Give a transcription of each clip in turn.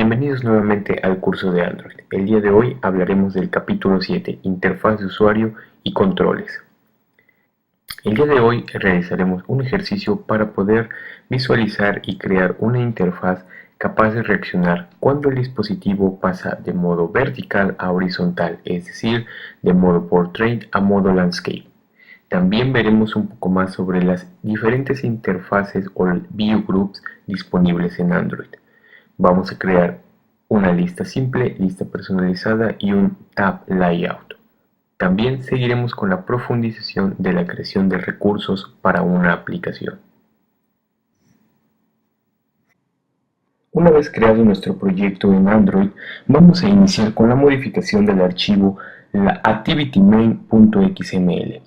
Bienvenidos nuevamente al curso de Android. El día de hoy hablaremos del capítulo 7, Interfaz de usuario y controles. El día de hoy realizaremos un ejercicio para poder visualizar y crear una interfaz capaz de reaccionar cuando el dispositivo pasa de modo vertical a horizontal, es decir, de modo portrait a modo landscape. También veremos un poco más sobre las diferentes interfaces o view groups disponibles en Android. Vamos a crear una lista simple, lista personalizada y un tab layout. También seguiremos con la profundización de la creación de recursos para una aplicación. Una vez creado nuestro proyecto en Android, vamos a iniciar con la modificación del archivo la activitymain.xml.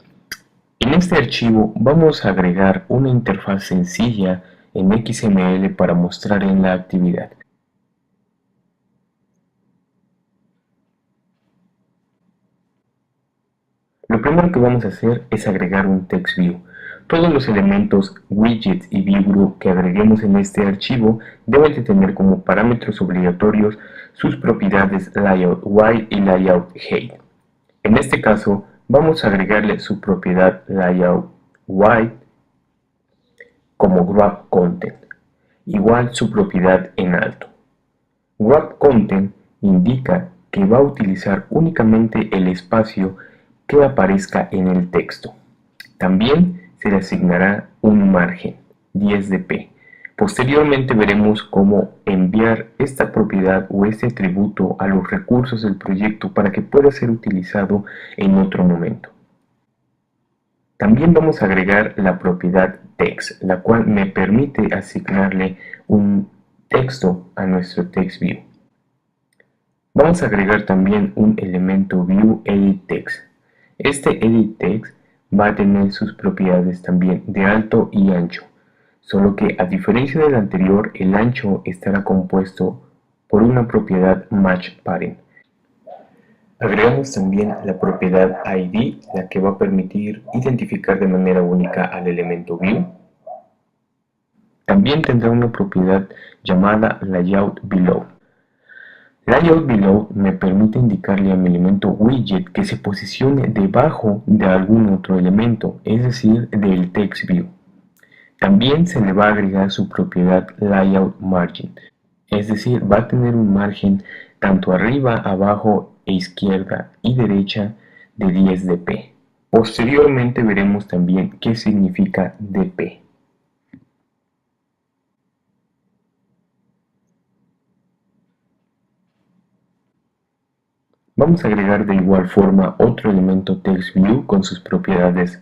En este archivo vamos a agregar una interfaz sencilla en XML para mostrar en la actividad. Lo primero que vamos a hacer es agregar un text view. Todos los elementos, widgets y view group que agreguemos en este archivo deben de tener como parámetros obligatorios sus propiedades layout white y layout height. En este caso, vamos a agregarle su propiedad layout white como grab content, igual su propiedad en alto. Grab content indica que va a utilizar únicamente el espacio que aparezca en el texto. También se le asignará un margen, 10 dp. Posteriormente veremos cómo enviar esta propiedad o este atributo a los recursos del proyecto para que pueda ser utilizado en otro momento. También vamos a agregar la propiedad text, la cual me permite asignarle un texto a nuestro text view. Vamos a agregar también un elemento view edit text. Este edit text va a tener sus propiedades también de alto y ancho, solo que a diferencia del anterior, el ancho estará compuesto por una propiedad match parent. Agregamos también la propiedad ID, la que va a permitir identificar de manera única al elemento view. También tendrá una propiedad llamada layout below. Layout below me permite indicarle a mi elemento widget que se posicione debajo de algún otro elemento, es decir, del text view. También se le va a agregar su propiedad layout margin, es decir, va a tener un margen tanto arriba, abajo e izquierda y derecha de 10 dp. Posteriormente veremos también qué significa dp. Vamos a agregar de igual forma otro elemento text view con sus propiedades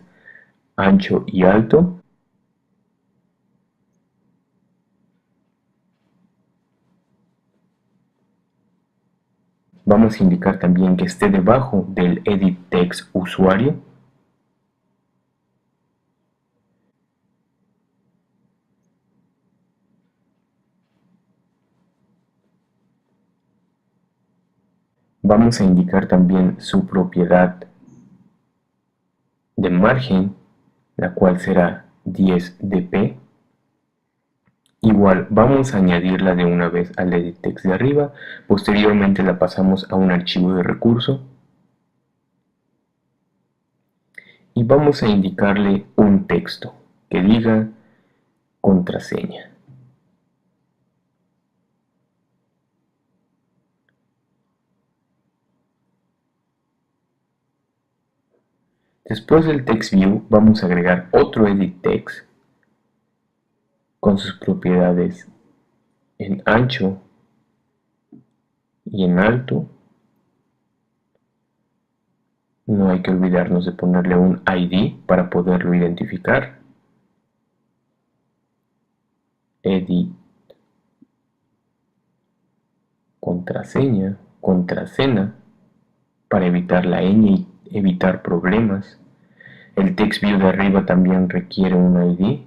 ancho y alto. Vamos a indicar también que esté debajo del edit text usuario. Vamos a indicar también su propiedad de margen, la cual será 10 dp. Igual vamos a añadirla de una vez al edit text de arriba, posteriormente la pasamos a un archivo de recurso y vamos a indicarle un texto que diga contraseña. Después del text view vamos a agregar otro edit text con sus propiedades en ancho y en alto. No hay que olvidarnos de ponerle un ID para poderlo identificar. Edit contraseña, contraseña para evitar la ñ y evitar problemas. El text view de arriba también requiere un ID.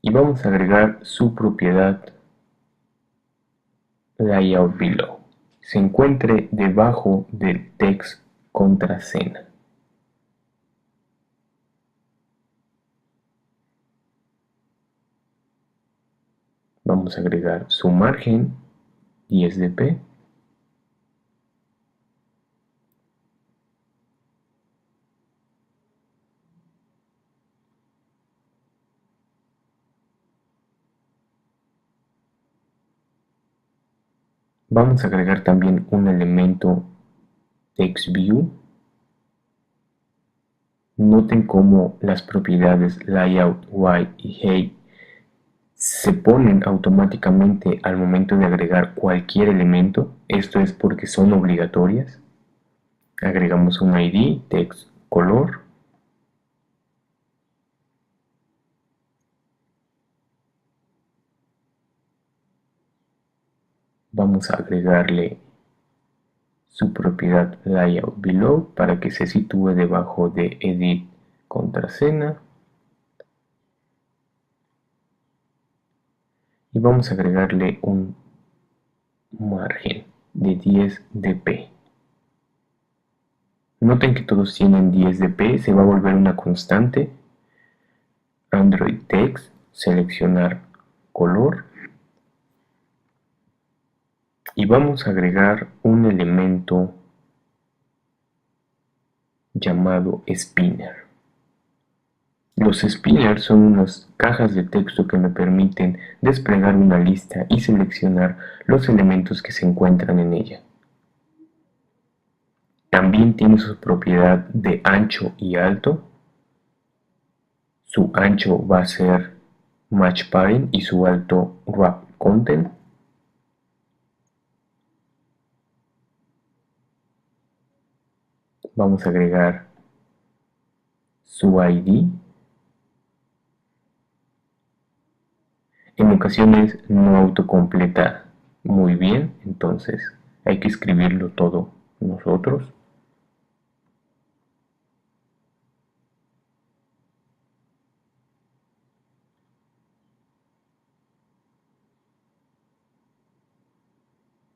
Y vamos a agregar su propiedad layout below se encuentre debajo del text contraseña. Vamos a agregar su margen 10 dp. Vamos a agregar también un elemento TextView. Noten cómo las propiedades layout, white y height se ponen automáticamente al momento de agregar cualquier elemento. Esto es porque son obligatorias. Agregamos un ID, text, color. Vamos a agregarle su propiedad layout below para que se sitúe debajo de edit contraseña. Y vamos a agregarle un margen de 10 dp. Noten que todos tienen 10 dp, se va a volver una constante. Android Text, seleccionar color. Y vamos a agregar un elemento llamado spinner. Los spinners son unas cajas de texto que me permiten desplegar una lista y seleccionar los elementos que se encuentran en ella. También tiene su propiedad de ancho y alto. Su ancho va a ser match parent y su alto wrap content. Vamos a agregar su ID. En ocasiones no autocompleta muy bien, entonces hay que escribirlo todo nosotros.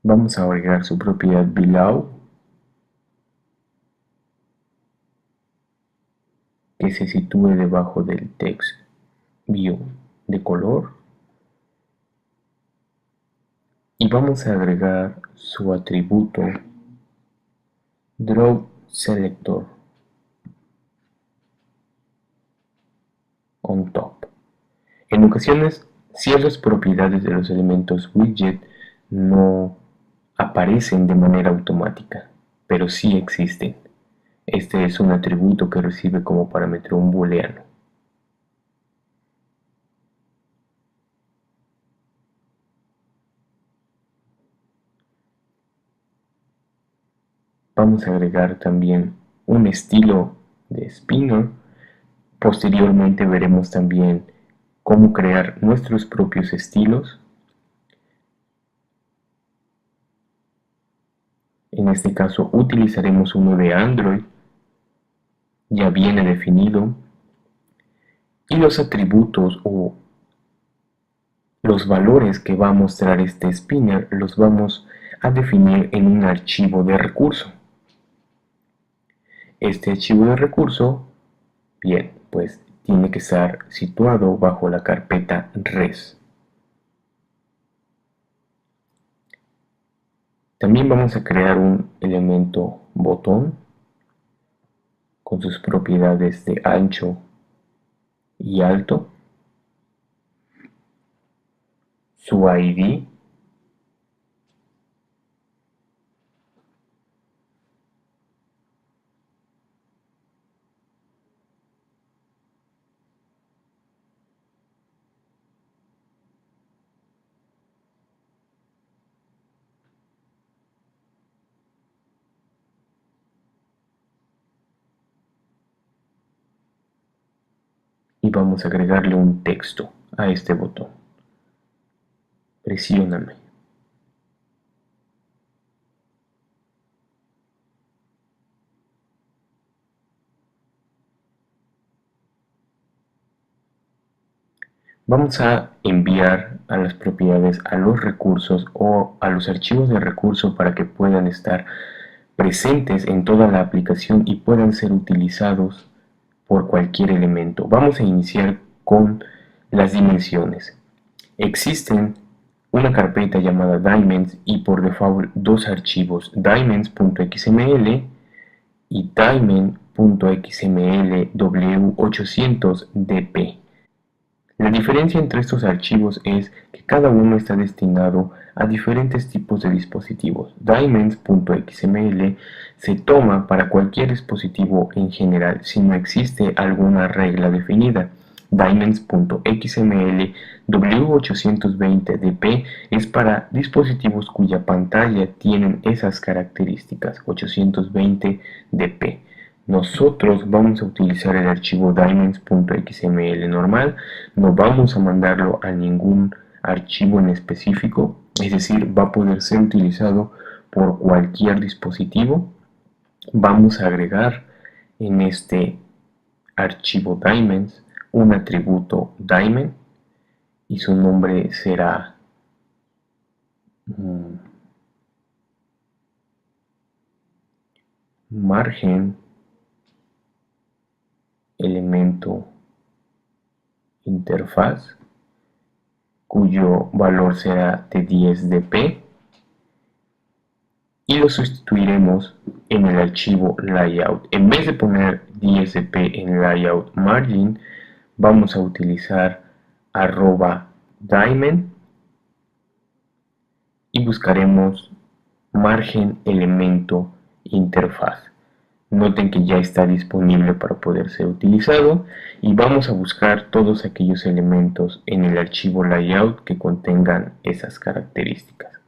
Vamos a agregar su propiedad below, que se sitúe debajo del text view de color. Y vamos a agregar su atributo draw selector on top. En ocasiones, ciertas propiedades de los elementos widget no aparecen de manera automática, pero sí existen. Este es un atributo que recibe como parámetro un booleano. Vamos a agregar también un estilo de spinner. Posteriormente veremos también cómo crear nuestros propios estilos. En este caso utilizaremos uno de Android, ya viene definido, y los atributos o los valores que va a mostrar este spinner los vamos a definir en un archivo de recurso. Este archivo de recurso, bien, pues tiene que estar situado bajo la carpeta res. También vamos a crear un elemento botón con sus propiedades de ancho y alto, su ID, y vamos a agregarle un texto a este botón. Presióname. Vamos a enviar a las propiedades a los recursos o a los archivos de recurso para que puedan estar presentes en toda la aplicación y puedan ser utilizados por cualquier elemento. Vamos a iniciar con las dimensiones. Existen una carpeta llamada Dimensions y por default dos archivos, dimensions.xml y dimen.xml w800dp. La diferencia entre estos archivos es que cada uno está destinado a diferentes tipos de dispositivos. Dimensions.xml se toma para cualquier dispositivo en general si no existe alguna regla definida. Dimensions.xml W820dp es para dispositivos cuya pantalla tienen esas características 820dp. Nosotros vamos a utilizar el archivo dimensions.xml normal, no vamos a mandarlo a ningún archivo en específico, es decir, va a poder ser utilizado por cualquier dispositivo. Vamos a agregar en este archivo dimensions un atributo dimen y su nombre será margen elemento interfaz, cuyo valor será de 10dp, y lo sustituiremos en el archivo layout. En vez de poner 10dp en layout margin, vamos a utilizar @dimen y buscaremos margen elemento interfaz. Noten que ya está disponible para poder ser utilizado y vamos a buscar todos aquellos elementos en el archivo layout que contengan esas características.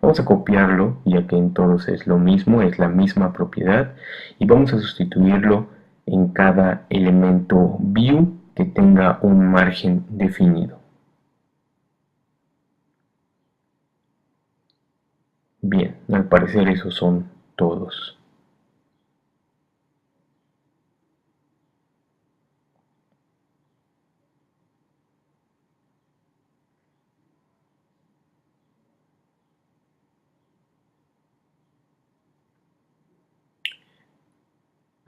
Vamos a copiarlo ya que en todos es lo mismo, es la misma propiedad y vamos a sustituirlo en cada elemento view que tenga un margen definido. Bien, al parecer esos son todos.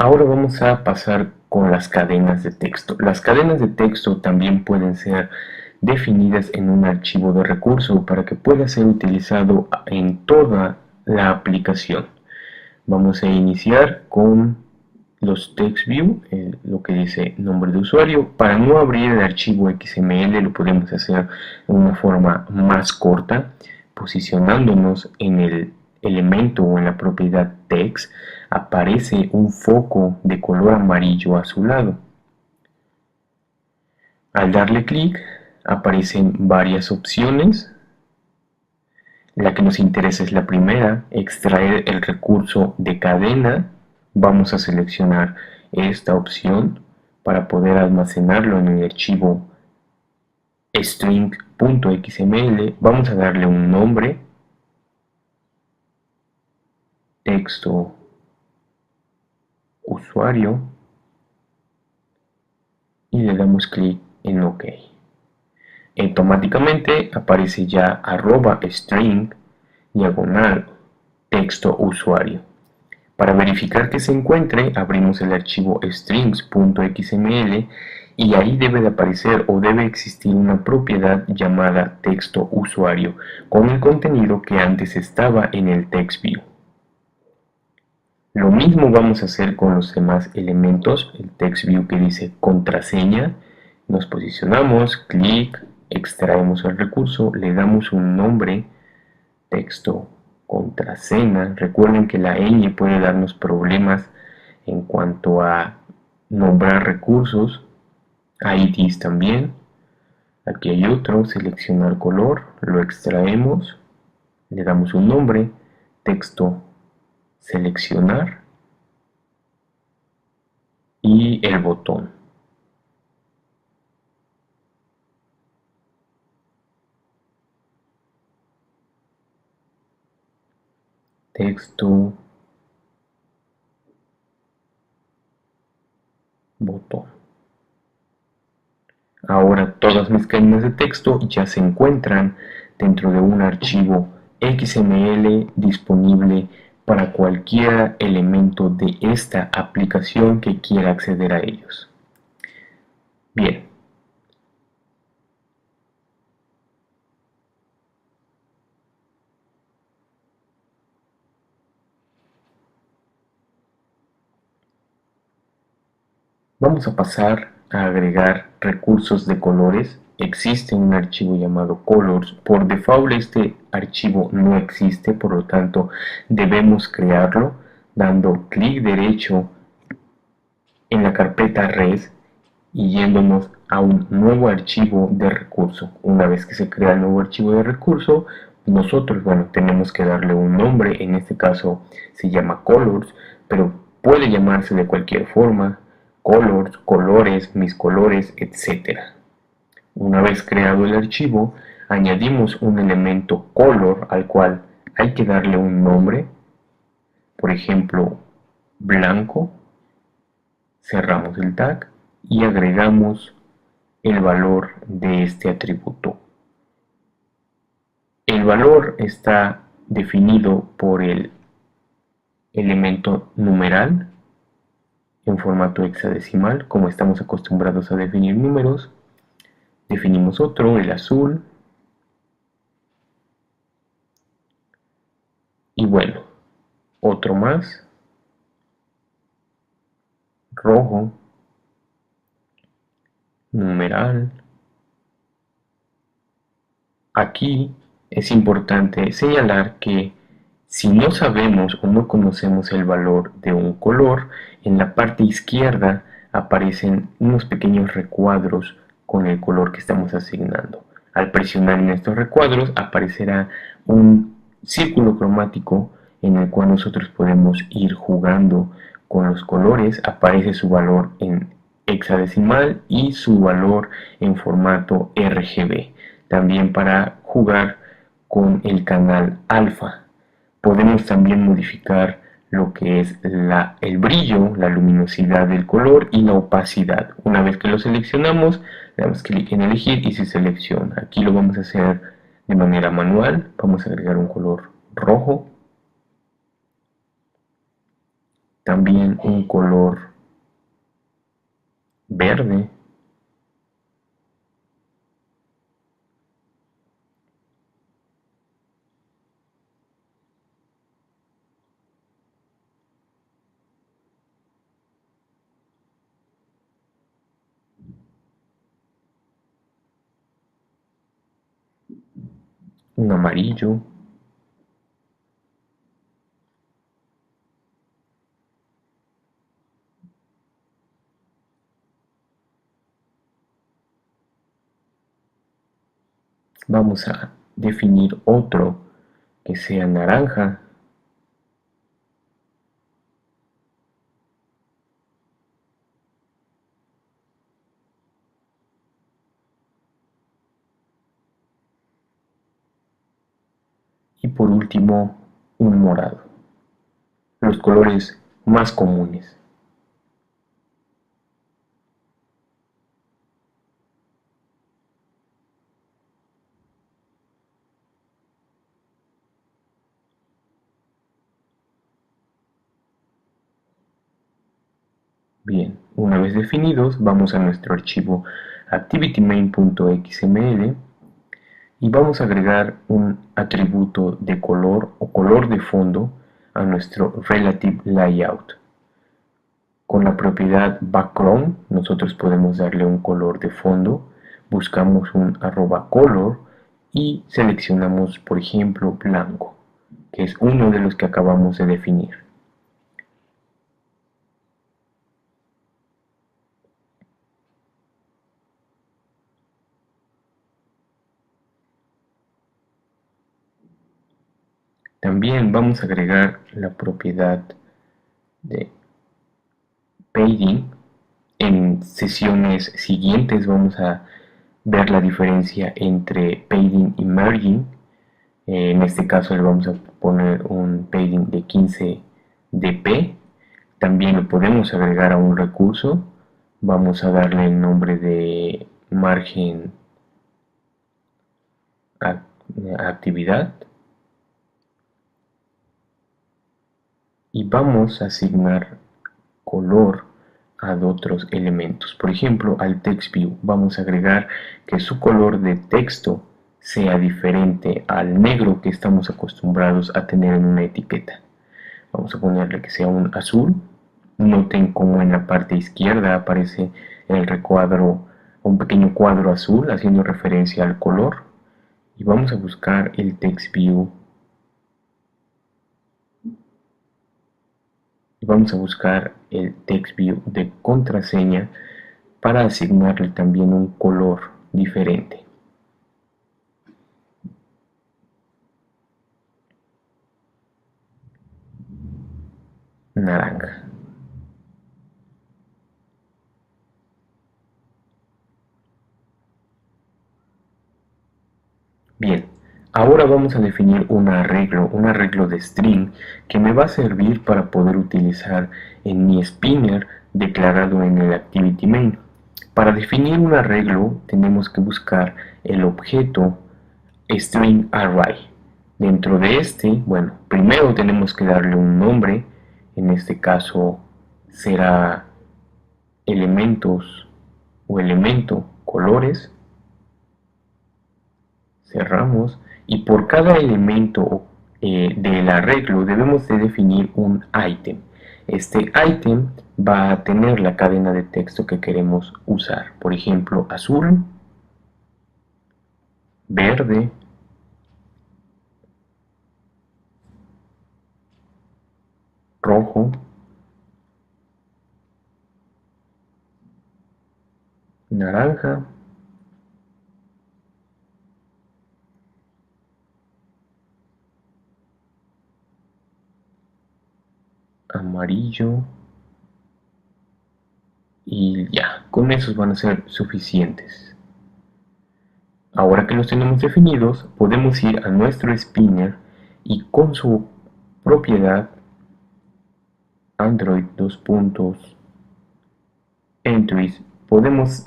Ahora vamos a pasar con las cadenas de texto. Las cadenas de texto también pueden ser definidas en un archivo de recurso para que pueda ser utilizado en toda la aplicación. Vamos a iniciar con los TextView, lo que dice nombre de usuario. Para no abrir el archivo XML lo podemos hacer de una forma más corta, posicionándonos en el elemento o en la propiedad text. Aparece un foco de color amarillo a su lado. Al darle clic aparecen varias opciones. La que nos interesa es la primera, extraer el recurso de cadena. Vamos a seleccionar esta opción para poder almacenarlo en el archivo string.xml. Vamos a darle un nombre, texto usuario, y le damos clic en OK. Automáticamente aparece ya @string diagonal texto usuario. Para verificar que se encuentre, abrimos el archivo strings.xml y ahí debe de aparecer o debe existir una propiedad llamada texto usuario con el contenido que antes estaba en el TextView. Lo mismo vamos a hacer con los demás elementos, el TextView que dice contraseña, nos posicionamos, clic, extraemos el recurso, le damos un nombre, texto contraseña. Recuerden que la ñ puede darnos problemas en cuanto a nombrar recursos, IDs también. Aquí hay otro, seleccionar color, lo extraemos, le damos un nombre, texto seleccionar y el botón. Texto, botón. Ahora todas mis cadenas de texto ya se encuentran dentro de un archivo XML disponible para cualquier elemento de esta aplicación que quiera acceder a ellos. Bien. Vamos a pasar a agregar recursos de colores. Existe un archivo llamado colors. Por default este archivo no existe, por lo tanto debemos crearlo dando clic derecho en la carpeta res y yéndonos a un nuevo archivo de recurso. Una vez que se crea el nuevo archivo de recurso, nosotros, tenemos que darle un nombre. En este caso se llama colors, pero puede llamarse de cualquier forma: colors, colores, mis colores, etc. Una vez creado el archivo, añadimos un elemento color al cual hay que darle un nombre, por ejemplo, blanco. Cerramos el tag y agregamos el valor de este atributo. El valor está definido por el elemento numeral en formato hexadecimal, como estamos acostumbrados a definir números. Definimos otro, el azul. Y bueno, otro más, rojo, numeral. Aquí es importante señalar que si no sabemos o no conocemos el valor de un color, en la parte izquierda aparecen unos pequeños recuadros con el color que estamos asignando. Al presionar en estos recuadros aparecerá un círculo cromático en el cual nosotros podemos ir jugando con los colores. Aparece su valor en hexadecimal y su valor en formato RGB. También para jugar con el canal alfa. Podemos también modificar lo que es el brillo, la luminosidad del color y la opacidad. Una vez que lo seleccionamos, le damos clic en elegir y se selecciona. Aquí lo vamos a hacer de manera manual. Vamos a agregar un color rojo. También un color verde. Un amarillo. Vamos a definir otro que sea naranja. Y por último, un morado. Los colores más comunes. Bien, una vez definidos, vamos a nuestro archivo activitymain.xml y vamos a agregar un atributo de color o color de fondo a nuestro relative layout. Con la propiedad background nosotros podemos darle un color de fondo. Buscamos un @color y seleccionamos, por ejemplo, blanco, que es uno de los que acabamos de definir. También vamos a agregar la propiedad de padding. En sesiones siguientes vamos a ver la diferencia entre padding y margin. En este caso le vamos a poner un padding de 15 dp. También lo podemos agregar a un recurso. Vamos a darle el nombre de margen actividad y vamos a asignar color a otros elementos. Por ejemplo, al text view vamos a agregar que su color de texto sea diferente al negro que estamos acostumbrados a tener en una etiqueta. Vamos a ponerle que sea un azul. Noten cómo en la parte izquierda aparece el recuadro, un pequeño cuadro azul haciendo referencia al color. Y vamos a buscar el text view. Y vamos a buscar el text view de contraseña para asignarle también un color diferente. Naranja. Bien, ahora vamos a definir un arreglo de string que me va a servir para poder utilizar en mi spinner declarado en el activity main. Para definir un arreglo tenemos que buscar el objeto string array. Dentro de este, bueno, primero tenemos que darle un nombre, en este caso será elementos o elemento colores. Cerramos y por cada elemento del arreglo debemos de definir un ítem. Este ítem va a tener la cadena de texto que queremos usar. Por ejemplo, azul, verde, rojo, naranja, amarillo y ya, con esos van a ser suficientes. Ahora que los tenemos definidos, podemos ir a nuestro spinner y con su propiedad Android entries podemos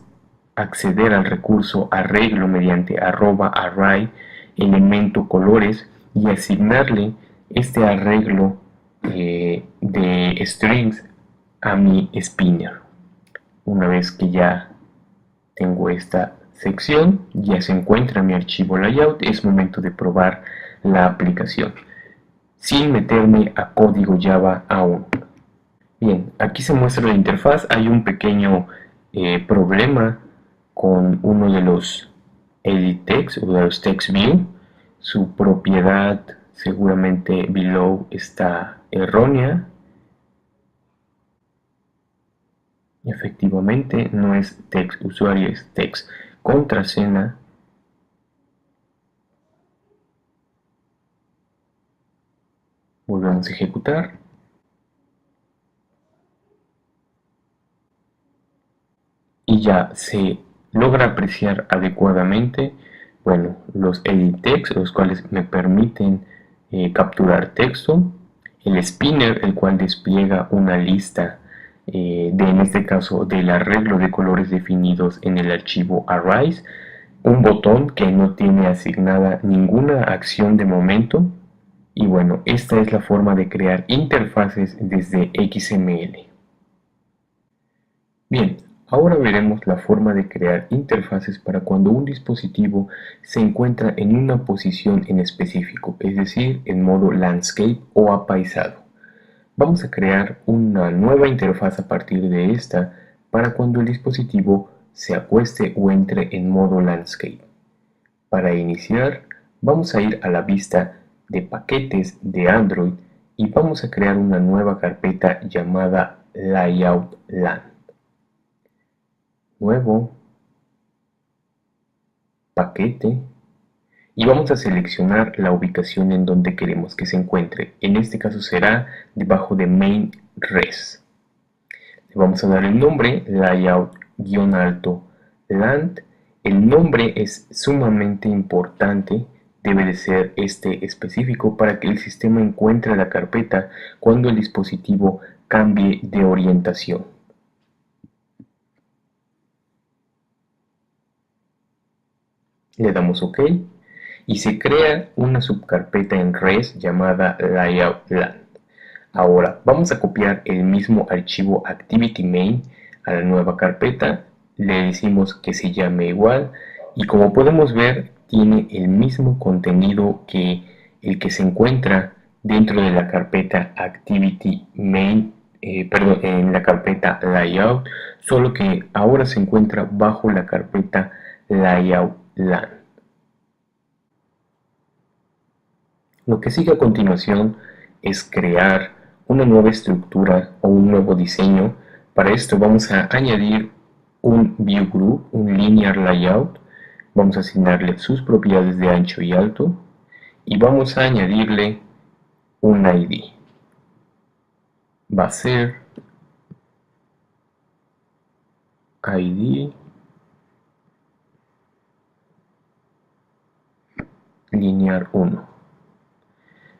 acceder al recurso arreglo mediante @array elemento colores y asignarle este arreglo de strings a mi spinner. Una vez que ya tengo esta sección, ya se encuentra mi archivo layout, es momento de probar la aplicación sin meterme a código Java aún. Bien, aquí se muestra la interfaz. Hay un pequeño problema con uno de los edit text o de los text view. Su propiedad seguramente below está errónea. Efectivamente, no es text usuario, es text contraseña. Volvemos a ejecutar. Y ya se logra apreciar adecuadamente, bueno, los edit text, los cuales me permiten capturar texto, el spinner, el cual despliega una lista en este caso del arreglo de colores definidos en el archivo arrays, un botón que no tiene asignada ninguna acción de momento. Y bueno, esta es la forma de crear interfaces desde XML. Bien, ahora veremos la forma de crear interfaces para cuando un dispositivo se encuentra en una posición en específico, es decir, en modo landscape o apaisado. Vamos a crear una nueva interfaz a partir de esta para cuando el dispositivo se acueste o entre en modo landscape. Para iniciar, vamos a ir a la vista de paquetes de Android y vamos a crear una nueva carpeta llamada layout.lan. Nuevo, paquete, y vamos a seleccionar la ubicación en donde queremos que se encuentre. En este caso será debajo de main res. Le vamos a dar el nombre layout-land. El nombre es sumamente importante, debe de ser este específico para que el sistema encuentre la carpeta cuando el dispositivo cambie de orientación. Le damos OK y se crea una subcarpeta en res llamada layout.land. Ahora vamos a copiar el mismo archivo activity_main a la nueva carpeta, le decimos que se llame igual y como podemos ver tiene el mismo contenido que el que se encuentra dentro de la carpeta activity_main, en la carpeta layout, solo que ahora se encuentra bajo la carpeta layout.land. Lo que sigue a continuación es crear una nueva estructura o un nuevo diseño. Para esto vamos a añadir un view group, un linear layout. Vamos a asignarle sus propiedades de ancho y alto y vamos a añadirle un ID. Va a ser ID linear 1.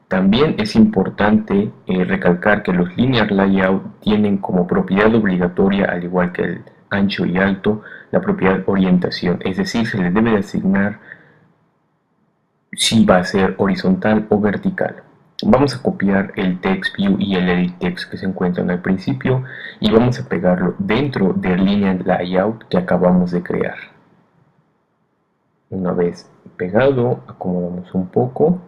También es importante recalcar que los linear layout tienen como propiedad obligatoria, al igual que el ancho y alto, la propiedad orientación, es decir, se le debe de asignar si va a ser horizontal o vertical. Vamos a copiar el text view y el edit text que se encuentran al principio y vamos a pegarlo dentro del linear layout que acabamos de crear. Una vez pegado, acomodamos un poco.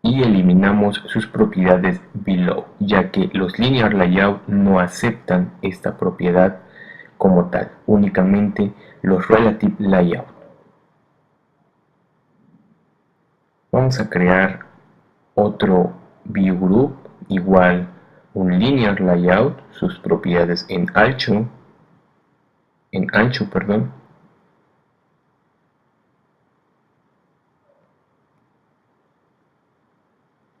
Y eliminamos sus propiedades below, ya que los linear layout no aceptan esta propiedad como tal, únicamente los relative layout. Vamos a crear otro view group, igual un linear layout, sus propiedades en ancho,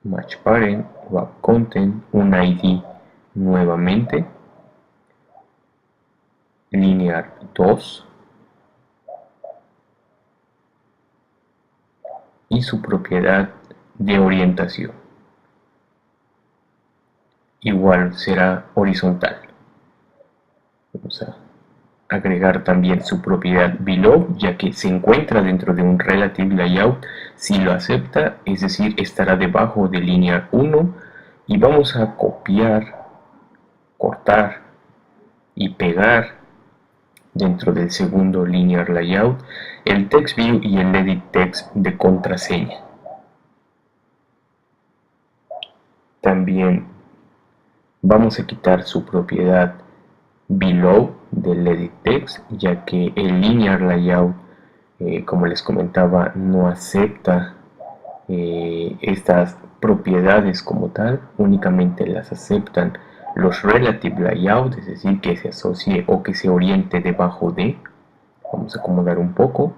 match parent, wrap content, un ID nuevamente, linear 2 y su propiedad de orientación. Igual será horizontal. Vamos a agregar también su propiedad below, ya que se encuentra dentro de un relative layout. Si lo acepta, es decir, estará debajo de linear 1 y vamos a copiar, cortar y pegar dentro del segundo linear layout el text view y el edit text de contraseña. También vamos a quitar su propiedad below del edit text, ya que el linear layout, como les comentaba, no acepta estas propiedades como tal, únicamente las aceptan los relative layout, es decir, que se asocie o que se oriente debajo de. Vamos a acomodar un poco.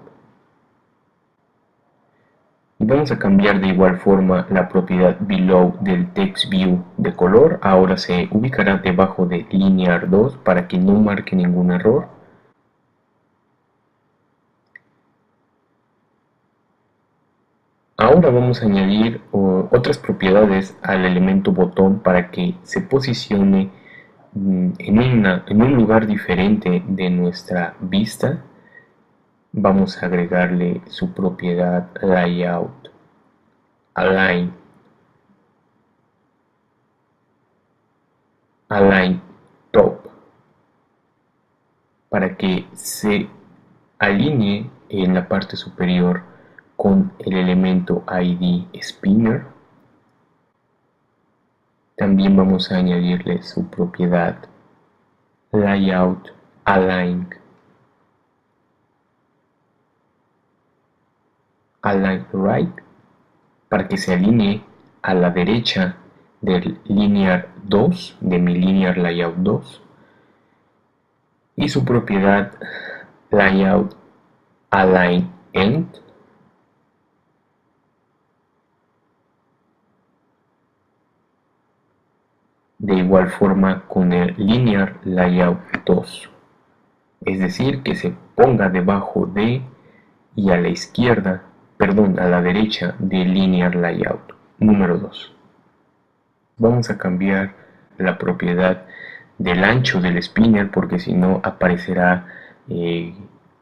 Y vamos a cambiar de igual forma la propiedad below del text view de color. Ahora se ubicará debajo de linear 2 para que no marque ningún error. Ahora vamos a añadir otras propiedades al elemento botón para que se posicione en un lugar diferente de nuestra vista. Vamos a agregarle su propiedad layout align top para que se alinee en la parte superior con el elemento ID spinner. También vamos a añadirle su propiedad layout align right para que se alinee a la derecha del linear 2, de mi linear layout 2, y su propiedad layout align end de igual forma con el linear layout 2, es decir, que se ponga debajo de y a la izquierda, perdón, a la derecha del linear layout número 2. Vamos a cambiar la propiedad del ancho del spinner, porque si no aparecerá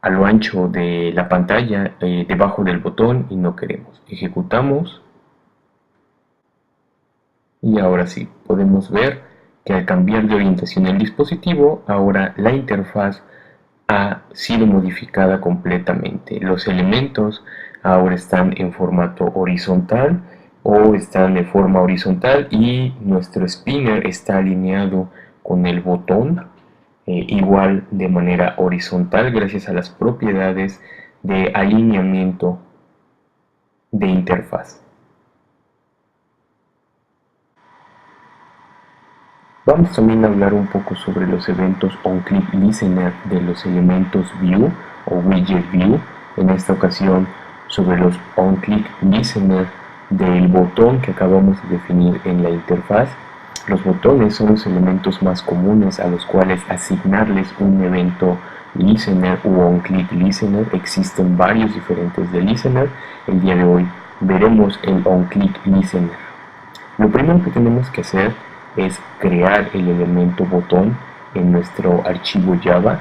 a lo ancho de la pantalla debajo del botón y no queremos. Ejecutamos y ahora sí podemos ver que al cambiar de orientación el dispositivo, ahora la interfaz ha sido modificada completamente. Los elementos ahora están en formato horizontal o están de forma horizontal y nuestro spinner está alineado con el botón igual de manera horizontal gracias a las propiedades de alineamiento de interfaz. Vamos también a hablar un poco sobre los eventos OnClick Listener de los elementos View o Widget View. En esta ocasión sobre los OnClick Listener del botón que acabamos de definir en la interfaz. Los botones son los elementos más comunes a los cuales asignarles un evento Listener u OnClick Listener. Existen varios diferentes de Listener. El día de hoy veremos el OnClick Listener. Lo primero que tenemos que hacer es crear el elemento botón en nuestro archivo Java,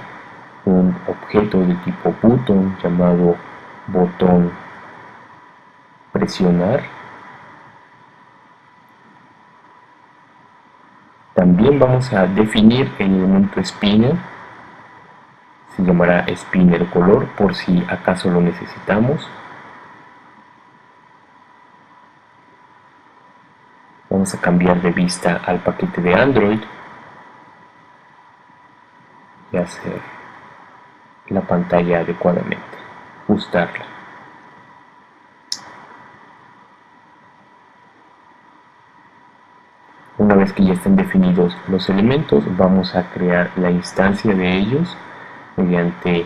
un objeto de tipo button llamado botón presionar. También vamos a definir el elemento spinner, se llamará spinner color por si acaso lo necesitamos. Vamos a cambiar de vista al paquete de Android y hacer la pantalla adecuadamente, ajustarla. Una vez que ya estén definidos los elementos, vamos a crear la instancia de ellos mediante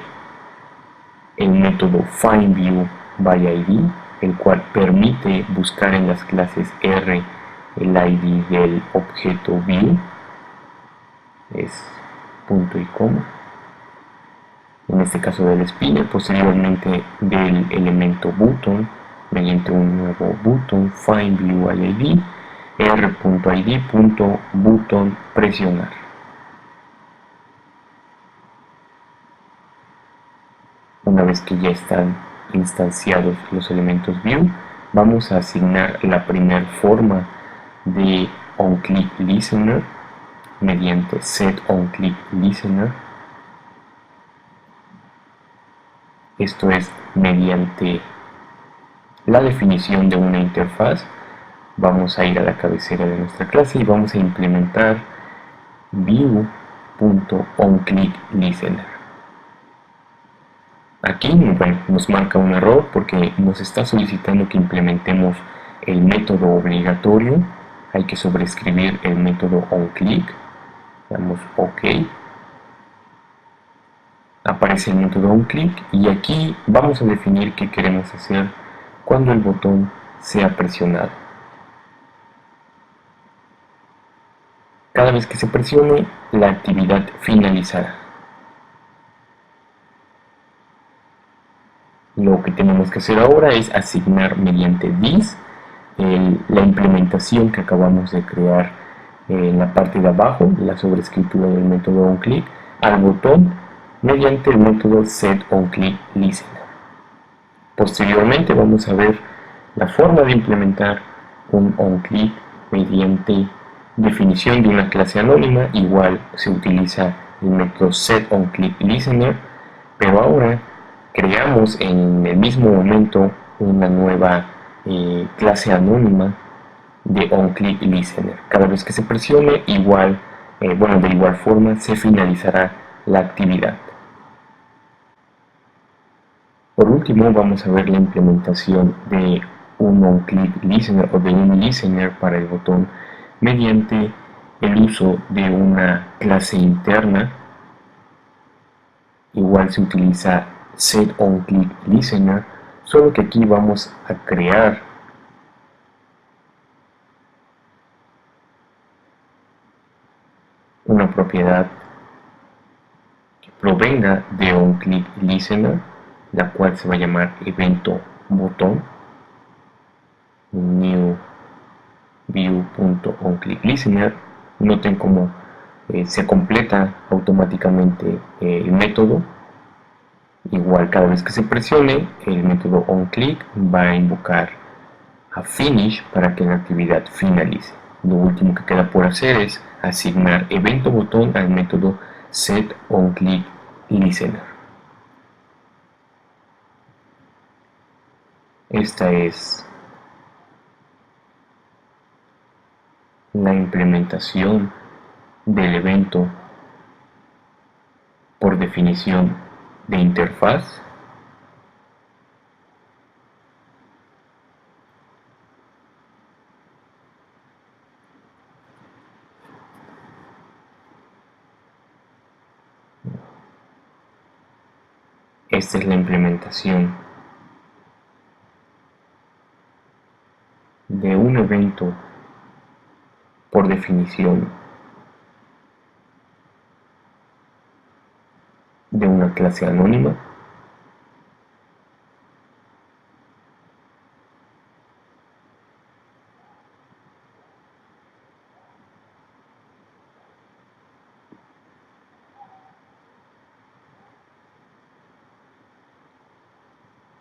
el método findViewById, el cual permite buscar en las clases R el ID del objeto view, es punto y coma, en este caso del spinner, posteriormente del elemento button mediante un nuevo button findViewID r.id.button presionar. Una vez que ya están instanciados los elementos view, vamos a asignar la primera forma de onClickListener mediante setOnClickListener. Esto es mediante la definición de una interfaz. Vamos a ir a la cabecera de nuestra clase y vamos a implementar view.onClickListener. Aquí nos marca un error porque nos está solicitando que implementemos el método obligatorio. Hay que sobreescribir el método onClick. Damos OK. Aparece el método onClick y aquí vamos a definir qué queremos hacer cuando el botón sea presionado. Cada vez que se presione, la actividad finalizará. Lo que tenemos que hacer ahora es asignar mediante this la implementación que acabamos de crear en la parte de abajo, la sobreescritura del método onClick, al botón mediante el método setOnClickListener. Posteriormente vamos a ver la forma de implementar un onClick mediante definición de una clase anónima. Igual se utiliza el método setOnClickListener, pero ahora creamos en el mismo momento una nueva clase anónima de onClickListener. Cada vez que se presione, de igual forma se finalizará la actividad. Por último, vamos a ver la implementación de un onClickListener o de un listener para el botón mediante el uso de una clase interna. Igual se utiliza setOnClickListener, solo que aquí vamos a crear una propiedad que provenga de onClickListener, la cual se va a llamar evento botón new view.onClickListener. Noten cómo se completa automáticamente el método. Igual cada vez que se presione el método onClick va a invocar a finish para que la actividad finalice. Lo último que queda por hacer es asignar evento botón al método setOnClickListener. Esta es la implementación del evento por definición de interfaz. Esta es la implementación de un evento por definición de una clase anónima.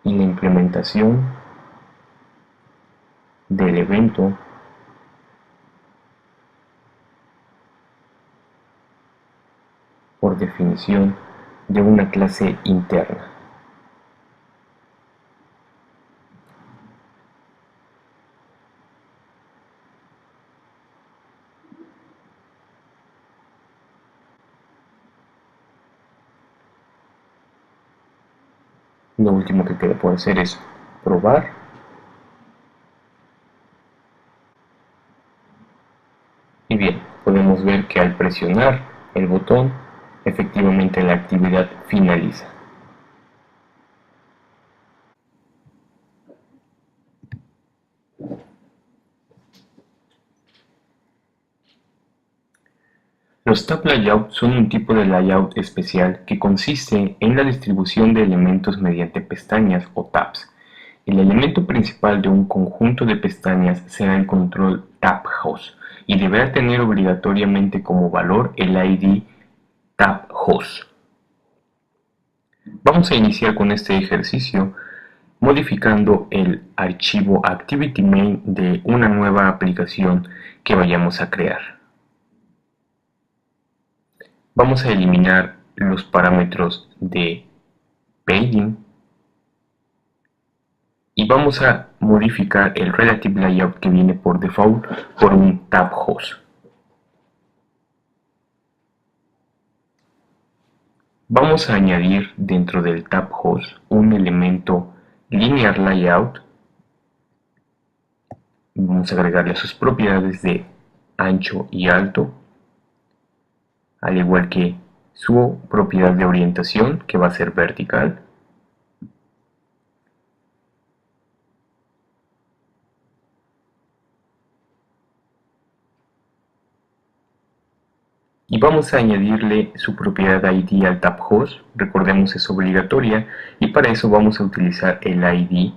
Y la implementación del evento por definición de una clase interna. Lo último que queda por hacer es probar. Y bien, podemos ver que al presionar el botón, efectivamente la actividad finaliza. Los tab layout son un tipo de layout especial que consiste en la distribución de elementos mediante pestañas o tabs. El elemento principal de un conjunto de pestañas será el control tabHost y deberá tener obligatoriamente como valor el ID tabHost. Vamos a iniciar con este ejercicio modificando el archivo ActivityMain de una nueva aplicación que vayamos a crear. Vamos a eliminar los parámetros de paging y vamos a modificar el relative layout que viene por default por un tabHost. Vamos a añadir dentro del tabHost un elemento linear layout. Vamos a agregarle sus propiedades de ancho y alto, al igual que su propiedad de orientación, que va a ser vertical. Y vamos a añadirle su propiedad ID al tabHost, recordemos es obligatoria, y para eso vamos a utilizar el ID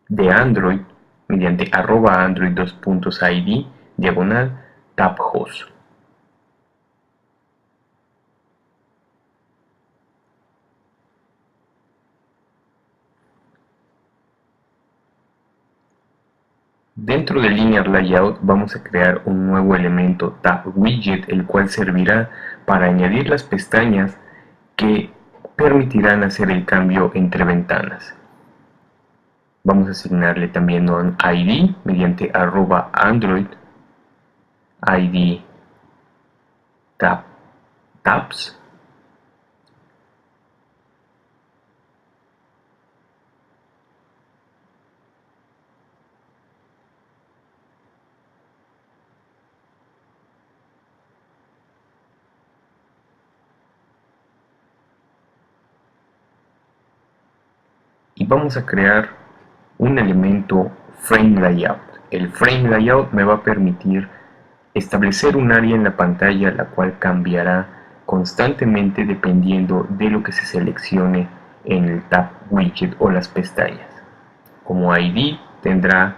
de Android mediante @android2.id diagonal tabHost. Dentro del Linear Layout vamos a crear un nuevo elemento tabWidget, el cual servirá para añadir las pestañas que permitirán hacer el cambio entre ventanas. Vamos a asignarle también un ID mediante @android ID tabs. Y vamos a crear un elemento frame layout. El frame layout me va a permitir establecer un área en la pantalla la cual cambiará constantemente dependiendo de lo que se seleccione en el tab widget o las pestañas. Como ID tendrá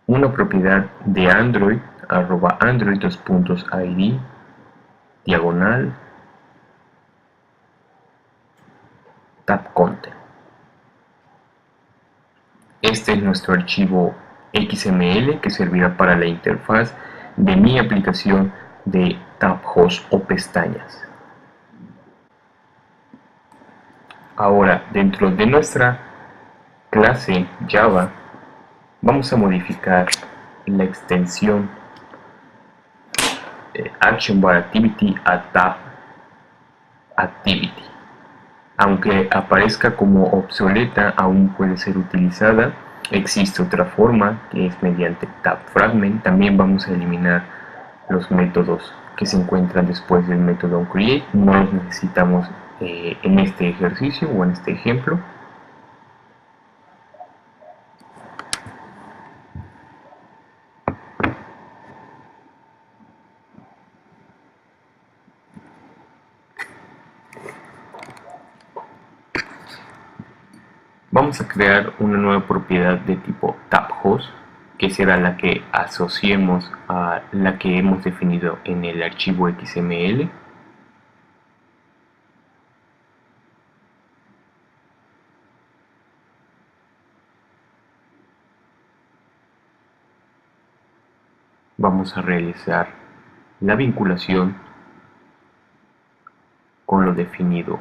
una propiedad de Android @android2.id diagonal tab content. Este es nuestro archivo XML que servirá para la interfaz de mi aplicación de tab host o pestañas. Ahora, dentro de nuestra clase Java, vamos a modificar la extensión Action Bar Activity a Tab Activity. Aunque aparezca como obsoleta, aún puede ser utilizada. Existe otra forma que es mediante Tab Fragment. También vamos a eliminar los métodos que se encuentran después del método create. No los necesitamos en este ejercicio o en este ejemplo. Vamos a crear una nueva propiedad de tipo tabHost, que será la que asociemos a la que hemos definido en el archivo XML. Vamos a realizar la vinculación con lo definido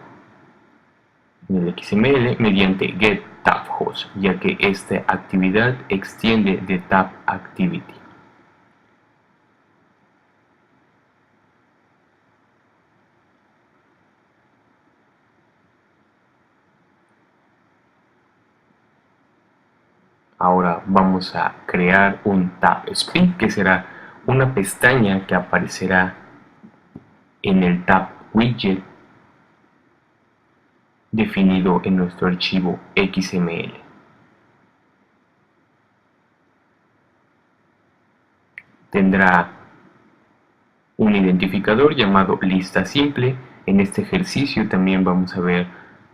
en el XML mediante getTabHost, ya que esta actividad extiende de tabActivity. Ahora vamos a crear un tabSpeak, que será una pestaña que aparecerá en el tab widget definido en nuestro archivo XML. Tendrá un identificador llamado lista simple. En este ejercicio también vamos a ver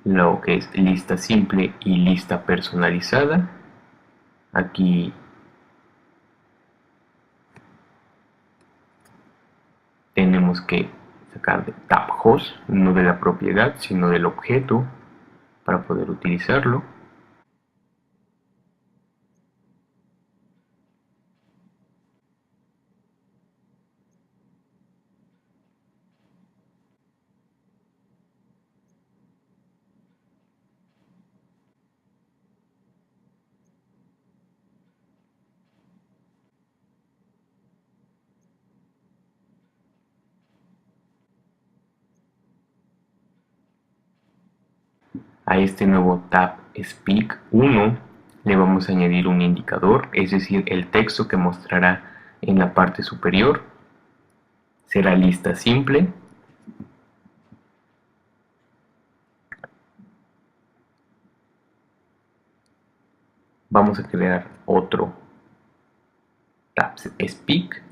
lo que es lista simple y lista personalizada. Aquí tenemos que sacar de tabHost, no de la propiedad, sino del objeto, para poder utilizarlo. A este nuevo tabSpeak 1 le vamos a añadir un indicador, es decir, el texto que mostrará en la parte superior será lista simple. Vamos a crear otro tabSpeak.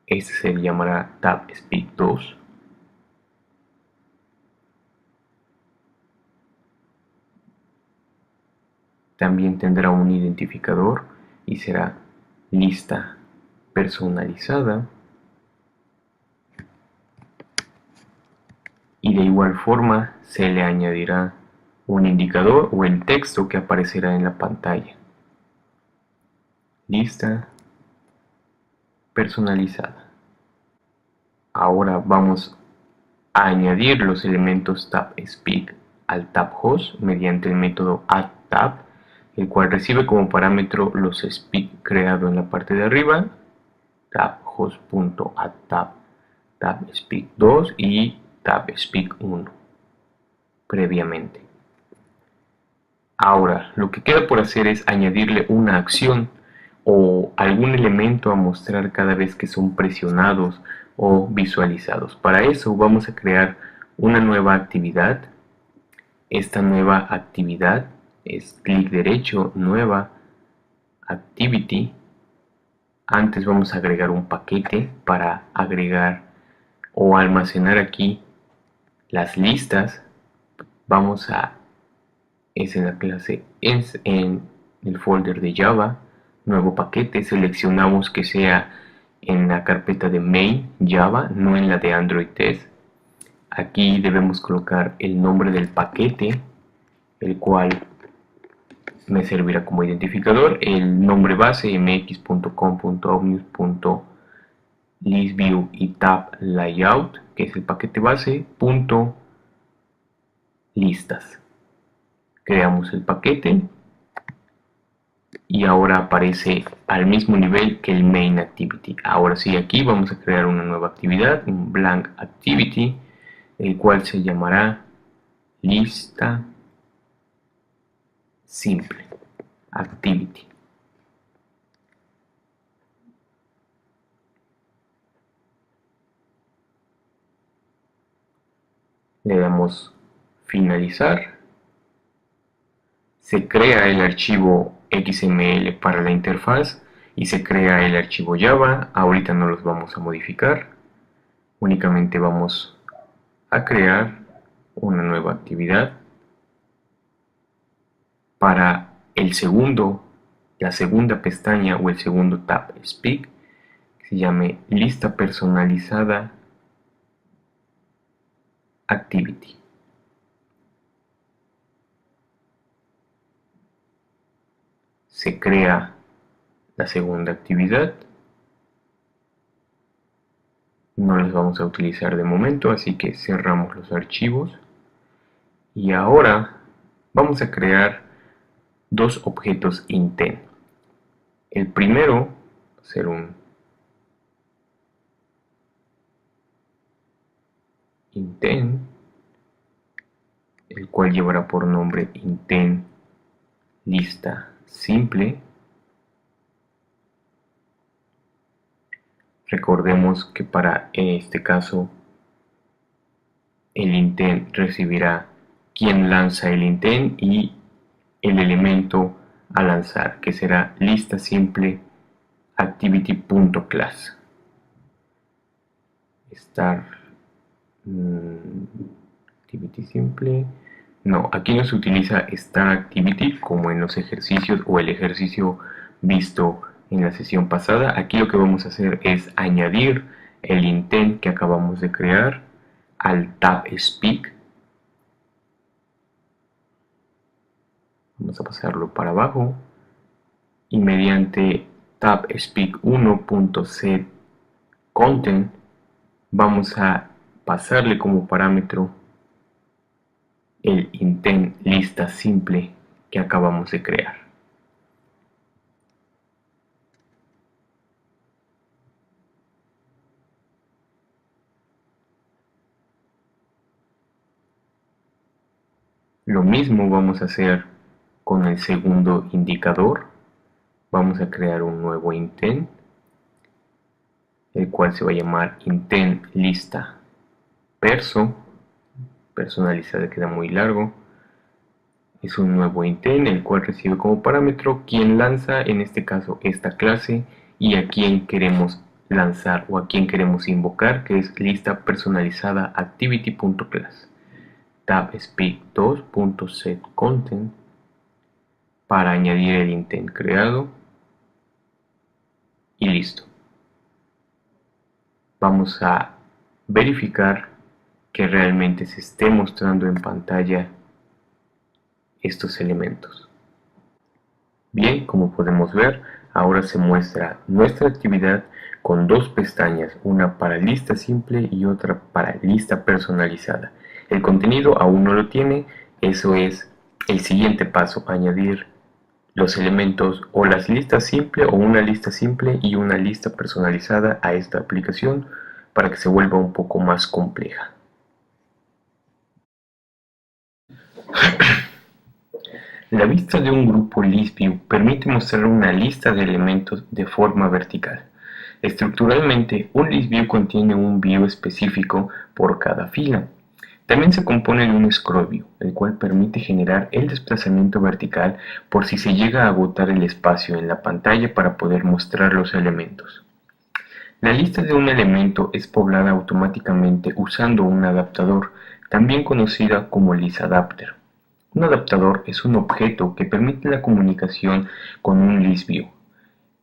Este se llamará tabSpeak 2. También tendrá un identificador y será lista personalizada. Y de igual forma se le añadirá un indicador o el texto que aparecerá en la pantalla. Lista personalizada. Ahora vamos a añadir los elementos tabSpeak al tabHost mediante el método addTab, el cual recibe como parámetro los speak creado en la parte de arriba, tabhost.addTab, tabSpeak 2 y tabSpeak 1 previamente. Ahora, lo que queda por hacer es añadirle una acción o algún elemento a mostrar cada vez que son presionados o visualizados. Para eso vamos a crear una nueva actividad. Esta nueva actividad es clic derecho, nueva activity. Antes vamos a agregar un paquete para agregar o almacenar aquí las listas. Es en la clase, en el folder de Java, nuevo paquete, seleccionamos que sea en la carpeta de main Java, no en la de Android Test. Aquí debemos colocar el nombre del paquete, el cual me servirá como identificador, el nombre base mx.com.omnius.listview y tab layout, que es el paquete base, punto listas. Creamos el paquete y ahora aparece al mismo nivel que el main activity. Ahora sí, aquí vamos a crear una nueva actividad, un blank activity, el cual se llamará lista simple activity. Le damos finalizar. Se crea el archivo XML para la interfaz y se crea el archivo Java. Ahorita no los vamos a modificar, únicamente vamos a crear una nueva actividad para la segunda pestaña o el segundo tab speak, que se llame lista personalizada activity. Se crea la segunda actividad. No las vamos a utilizar de momento, así que cerramos los archivos. Y ahora vamos a crear dos objetos intent. El primero va a ser un intent, el cual llevará por nombre intent lista simple. Recordemos que para este caso el intent recibirá quien lanza el intent y el elemento a lanzar, que será lista simple activity.class. Star activity simple. No, aquí no se utiliza star activity como en los ejercicios o el ejercicio visto en la sesión pasada. Aquí lo que vamos a hacer es añadir el intent que acabamos de crear al tab speak. Vamos a pasarlo para abajo y mediante tab speak 1.set content vamos a pasarle como parámetro el intent lista simple que acabamos de crear. Lo mismo vamos a hacer con el segundo indicador. Vamos a crear un nuevo intent, el cual se va a llamar intent lista personalizada, queda muy largo. Es un nuevo intent, el cual recibe como parámetro quien lanza, en este caso esta clase, y a quien queremos lanzar o a quien queremos invocar, que es lista personalizada activity.class. Tab speak 2.set content para añadir el intent creado y listo. Vamos a verificar que realmente se esté mostrando en pantalla estos elementos. Bien, como podemos ver, ahora se muestra nuestra actividad con dos pestañas, una para lista simple y otra para lista personalizada. El contenido aún no lo tiene, eso es el siguiente paso, añadir los elementos o las listas simple o una lista simple y una lista personalizada a esta aplicación para que se vuelva un poco más compleja. La vista de un grupo ListView permite mostrar una lista de elementos de forma vertical. Estructuralmente, un ListView contiene un view específico por cada fila. También se compone de un scroll view, el cual permite generar el desplazamiento vertical por si se llega a agotar el espacio en la pantalla para poder mostrar los elementos. La lista de un elemento es poblada automáticamente usando un adaptador, también conocida como listAdapter. Un adaptador es un objeto que permite la comunicación con un ListView.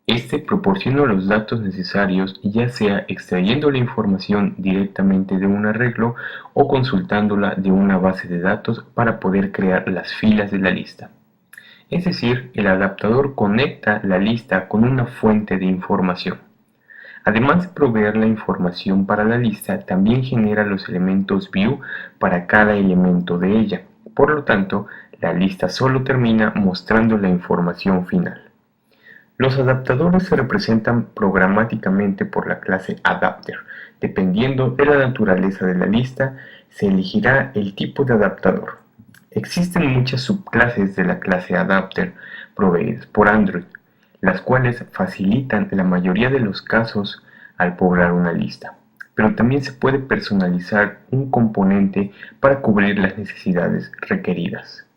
Este proporciona los datos necesarios, ya sea extrayendo la información directamente de un arreglo o consultándola de una base de datos para poder crear las filas de la lista. Es decir, el adaptador conecta la lista con una fuente de información. Además de proveer la información para la lista, también genera los elementos view para cada elemento de ella. Por lo tanto, la lista solo termina mostrando la información final. Los adaptadores se representan programáticamente por la clase adapter. Dependiendo de la naturaleza de la lista, se elegirá el tipo de adaptador. Existen muchas subclases de la clase adapter proveídas por Android, las cuales facilitan la mayoría de los casos al poblar una lista. Pero también se puede personalizar un componente para cubrir las necesidades requeridas.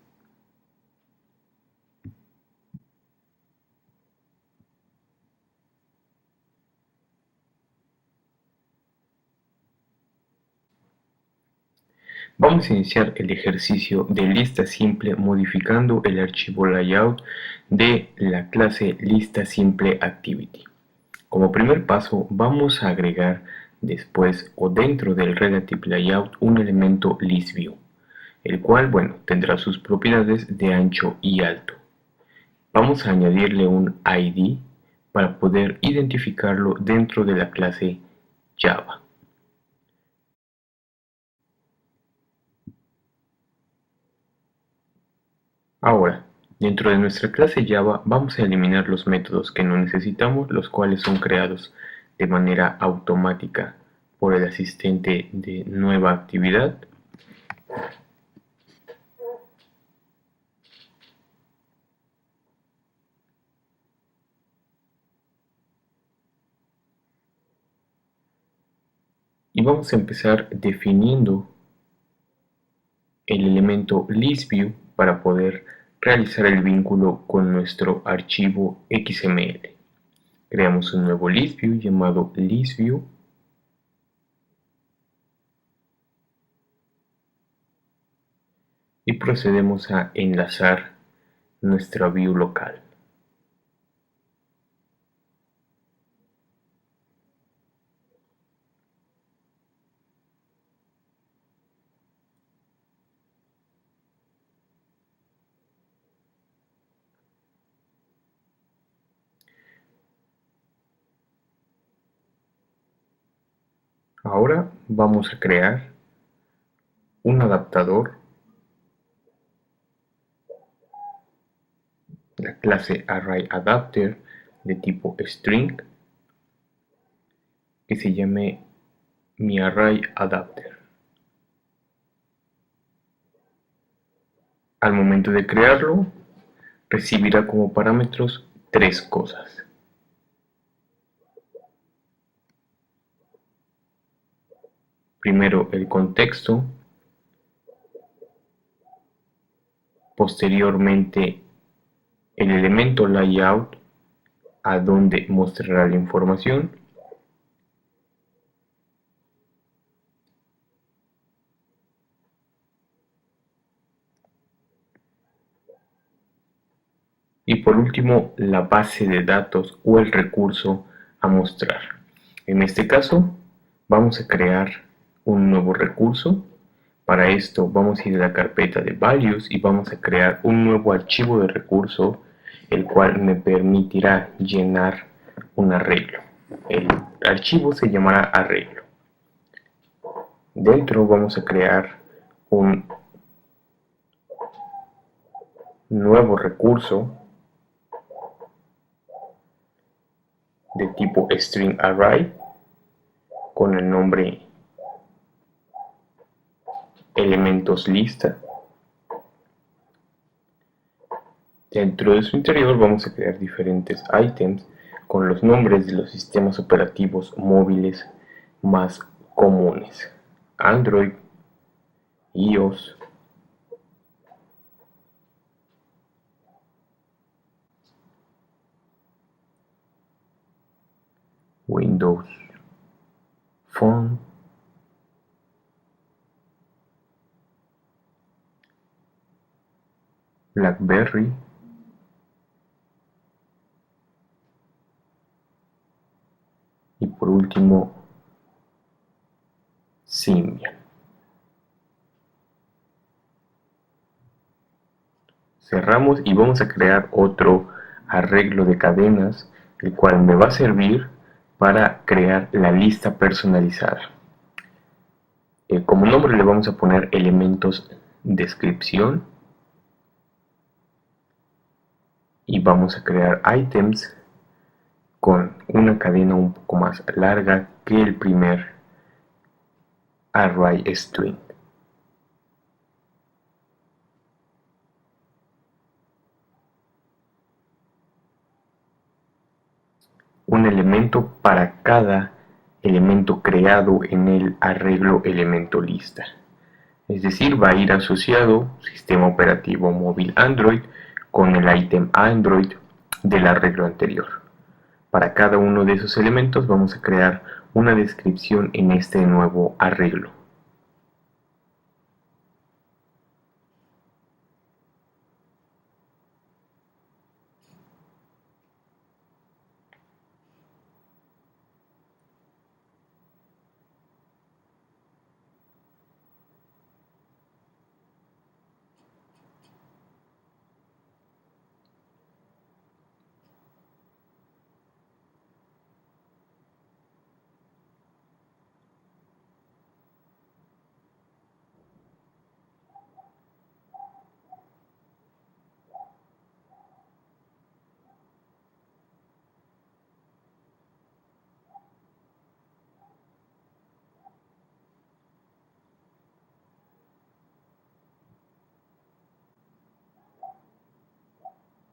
Vamos a iniciar el ejercicio de lista simple modificando el archivo layout de la clase lista simple activity. Como primer paso, vamos a agregar después o dentro del relative layout un elemento listView, el cual, tendrá sus propiedades de ancho y alto. Vamos a añadirle un ID para poder identificarlo dentro de la clase Java. Ahora, dentro de nuestra clase Java vamos a eliminar los métodos que no necesitamos, los cuales son creados de manera automática por el asistente de nueva actividad. Y vamos a empezar definiendo el elemento listView para poder realizar el vínculo con nuestro archivo XML. Creamos un nuevo listView llamado listView y procedemos a enlazar nuestra view local. Ahora vamos a crear un adaptador, la clase ArrayAdapter de tipo string, que se llame miArrayAdapter. Al momento de crearlo, recibirá como parámetros tres cosas. Primero el contexto, posteriormente el elemento layout a donde mostrará la información y por último la base de datos o el recurso a mostrar. En este caso vamos a crear un nuevo recurso. Para esto vamos a ir a la carpeta de values y vamos a crear un nuevo archivo de recurso, el cual me permitirá llenar un arreglo. El archivo se llamará arreglo. Dentro vamos a crear un nuevo recurso de tipo string array con el nombre elementos lista. Dentro de su interior vamos a crear diferentes items con los nombres de los sistemas operativos móviles más comunes: Android, iOS, Windows Phone, BlackBerry, último Symbian. Cerramos y vamos a crear otro arreglo de cadenas, el cual me va a servir para crear la lista personalizada. Como nombre le vamos a poner elementos descripción y vamos a crear items con una cadena un poco más larga que el primer array string. Un elemento para cada elemento creado en el arreglo elemento lista. Es decir, va a ir asociado sistema operativo móvil Android con el ítem Android del arreglo anterior. Para cada uno de esos elementos vamos a crear una descripción en este nuevo arreglo.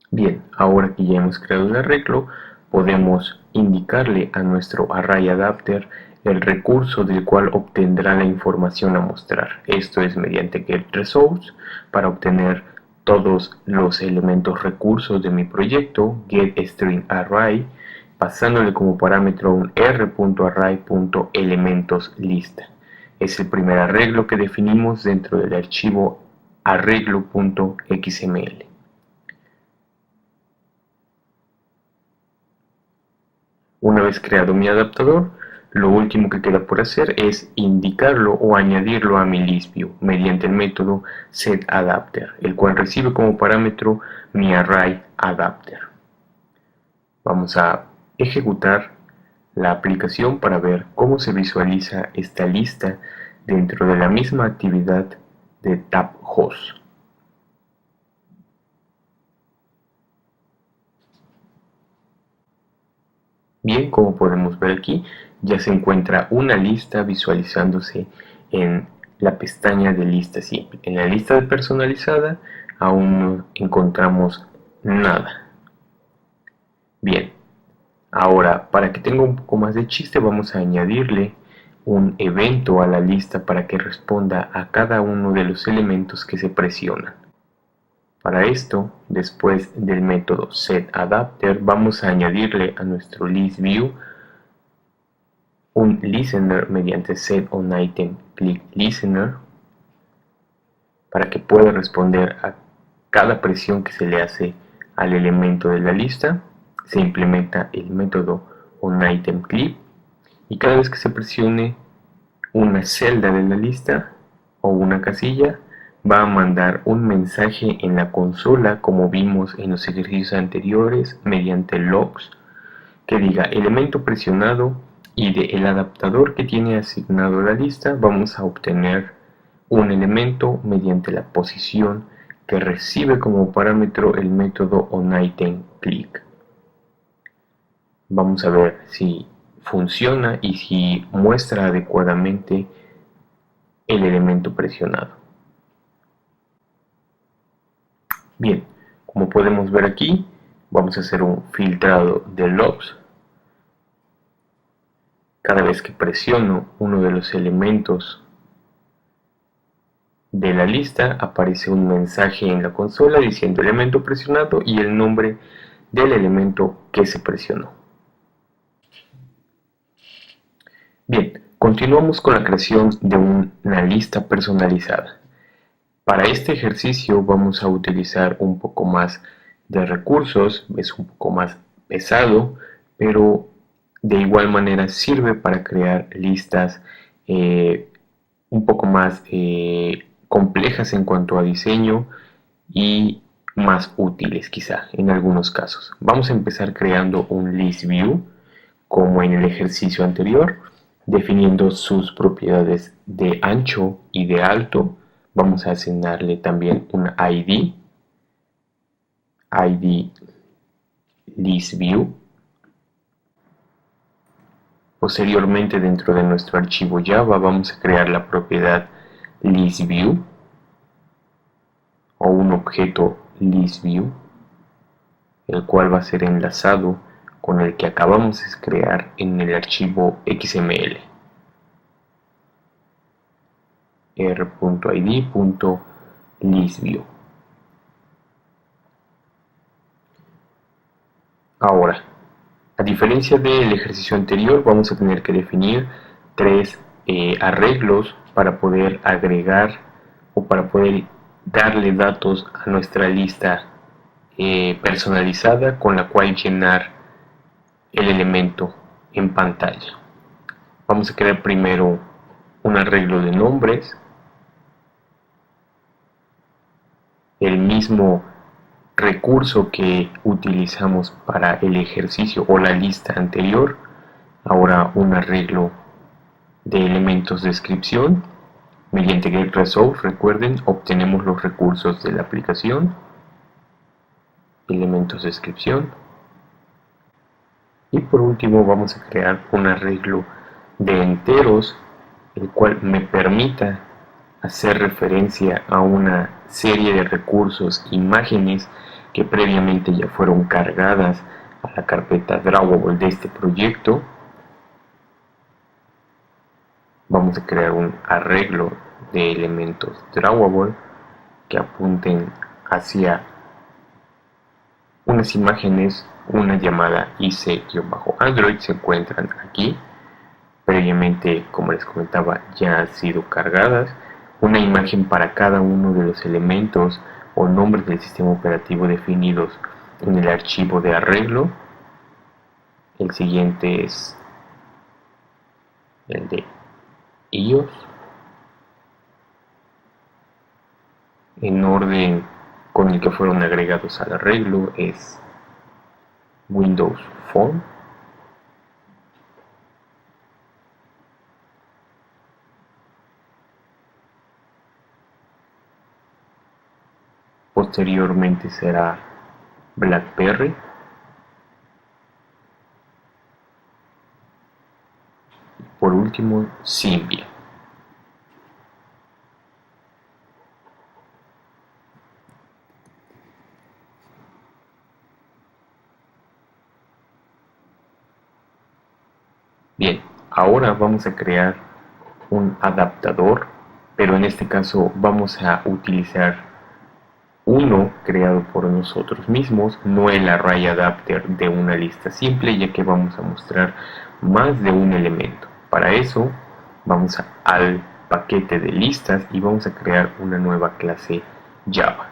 Bien, ahora que ya hemos creado el arreglo, podemos indicarle a nuestro array adapter el recurso del cual obtendrá la información a mostrar. Esto es mediante getResource para obtener todos los elementos recursos de mi proyecto, getStringArray, pasándole como parámetro un r.array.elementosLista. Es el primer arreglo que definimos dentro del archivo arreglo.xml. Una vez creado mi adaptador, lo último que queda por hacer es indicarlo o añadirlo a mi ListView mediante el método setAdapter, el cual recibe como parámetro mi array adapter. Vamos a ejecutar la aplicación para ver cómo se visualiza esta lista dentro de la misma actividad de TabHost. Bien, como podemos ver aquí, ya se encuentra una lista visualizándose en la pestaña de lista simple. En la lista de personalizada aún no encontramos nada. Bien, ahora para que tenga un poco más de chiste vamos a añadirle un evento a la lista para que responda a cada uno de los elementos que se presionan. Para esto, después del método setAdapter, vamos a añadirle a nuestro ListView un listener mediante setOnItemClickListener para que pueda responder a cada presión que se le hace al elemento de la lista. Se implementa el método onItemClick y cada vez que se presione una celda de la lista o una casilla, va a mandar un mensaje en la consola, como vimos en los ejercicios anteriores, mediante logs, que diga elemento presionado, y del adaptador que tiene asignado la lista vamos a obtener un elemento mediante la posición que recibe como parámetro el método onItemClick. Vamos a ver si funciona y si muestra adecuadamente el elemento presionado. Bien, como podemos ver aquí, vamos a hacer un filtrado de logs. Cada vez que presiono uno de los elementos de la lista, aparece un mensaje en la consola diciendo elemento presionado y el nombre del elemento que se presionó. Bien, continuamos con la creación de una lista personalizada. Para este ejercicio vamos a utilizar un poco más de recursos, es un poco más pesado, pero De igual manera sirve para crear listas un poco más complejas en cuanto a diseño y más útiles quizá en algunos casos. Vamos a empezar creando un list view como en el ejercicio anterior, definiendo sus propiedades de ancho y de alto. Vamos a asignarle también un ID list view. Posteriormente, dentro de nuestro archivo Java vamos a crear la propiedad listView o un objeto listView, el cual va a ser enlazado con el que acabamos de crear en el archivo XML r.id.listView. Ahora, a diferencia del ejercicio anterior, vamos a tener que definir tres arreglos para poder agregar o para poder darle datos a nuestra lista personalizada con la cual llenar el elemento en pantalla. Vamos a crear primero un arreglo de nombres, el mismo recurso que utilizamos para el ejercicio o la lista anterior. Ahora un arreglo de elementos de descripción. Mediante getResource, recuerden, obtenemos los recursos de la aplicación, elementos de descripción. Y por último vamos a crear un arreglo de enteros, el cual me permita hacer referencia a una serie de recursos, imágenes que previamente ya fueron cargadas a la carpeta Drawable de este proyecto. Vamos a crear un arreglo de elementos Drawable que apunten hacia unas imágenes, una llamada IC-Android se encuentran aquí. Previamente, como les comentaba, ya han sido cargadas. Una imagen para cada uno de los elementos o nombres del sistema operativo definidos en el archivo de arreglo. El siguiente es el de iOS. En orden con el que fueron agregados al arreglo es Windows Phone. Posteriormente será BlackBerry. Y por último, Symbian. Bien, ahora vamos a crear un adaptador, pero en este caso vamos a utilizar uno creado por nosotros mismos, no el array adapter de una lista simple, ya que vamos a mostrar más de un elemento. Para eso vamos al paquete de listas y vamos a crear una nueva clase Java,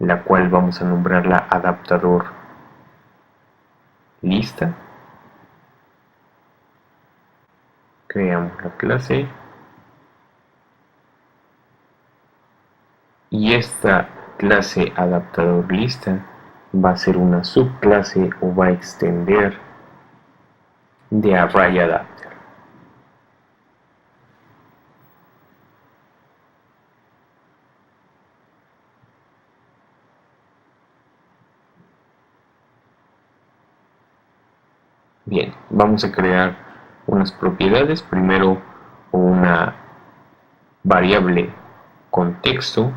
la cual vamos a nombrarla adaptador lista. Creamos la clase y esta clase adaptador lista va a ser una subclase o va a extender de array adapter. Bien, vamos a crear unas propiedades. Primero una variable contexto.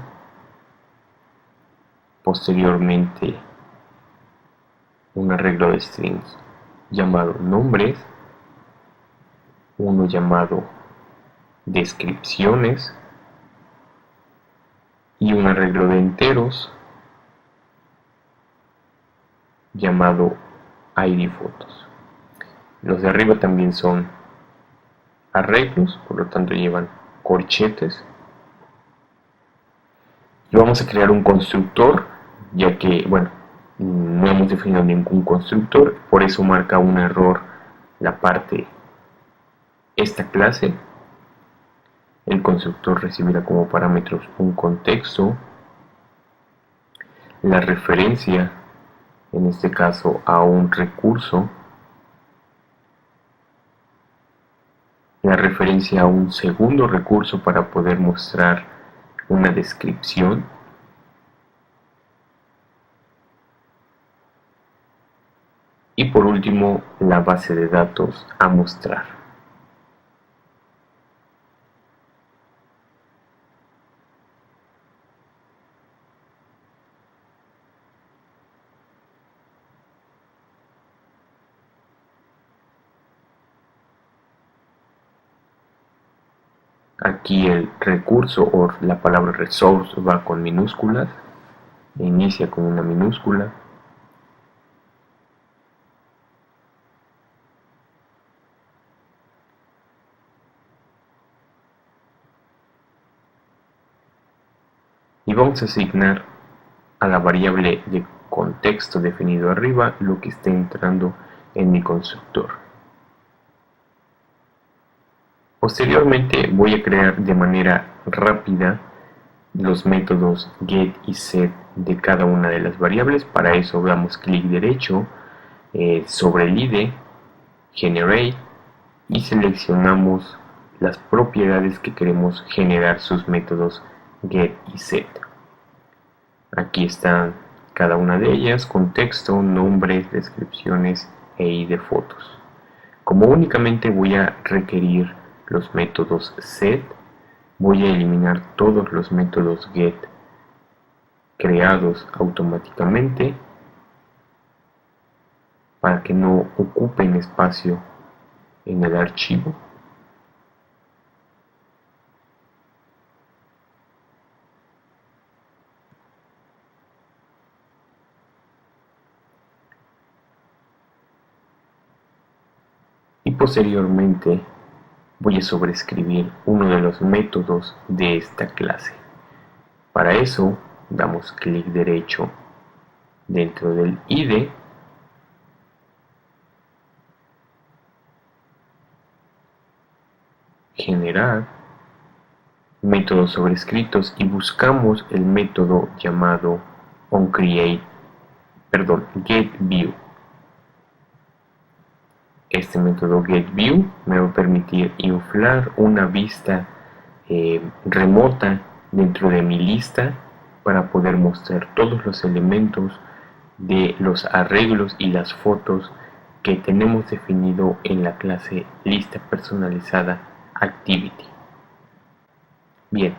Posteriormente un arreglo de strings llamado nombres, uno llamado descripciones y un arreglo de enteros llamado ID fotos. Los de arriba también son arreglos, por lo tanto llevan corchetes. Y vamos a crear un constructor, ya que, bueno, no hemos definido ningún constructor, por eso marca un error la parte esta clase. El constructor recibirá como parámetros un contexto, la referencia, en este caso a un recurso, la referencia a un segundo recurso para poder mostrar una descripción, y por último la base de datos a mostrar. Aquí el recurso o la palabra resource va con minúsculas, inicia con una minúscula. Y vamos a asignar a la variable de contexto definido arriba lo que esté entrando en mi constructor. Posteriormente voy a crear de manera rápida los métodos get y set de cada una de las variables. Para eso damos clic derecho sobre el IDE, generate, y seleccionamos las propiedades que queremos generar sus métodos get y set. Aquí están cada una de ellas: contexto, nombres, descripciones e ID fotos. Como únicamente voy a requerir los métodos set, voy a eliminar todos los métodos get creados automáticamente para que no ocupen espacio en el archivo. Y posteriormente voy a sobreescribir uno de los métodos de esta clase. Para eso damos clic derecho dentro del IDE, generar métodos sobrescritos, y buscamos el método llamado getView. Este método getView me va a permitir inflar una vista remota dentro de mi lista para poder mostrar todos los elementos de los arreglos y las fotos que tenemos definido en la clase lista personalizada activity. Bien,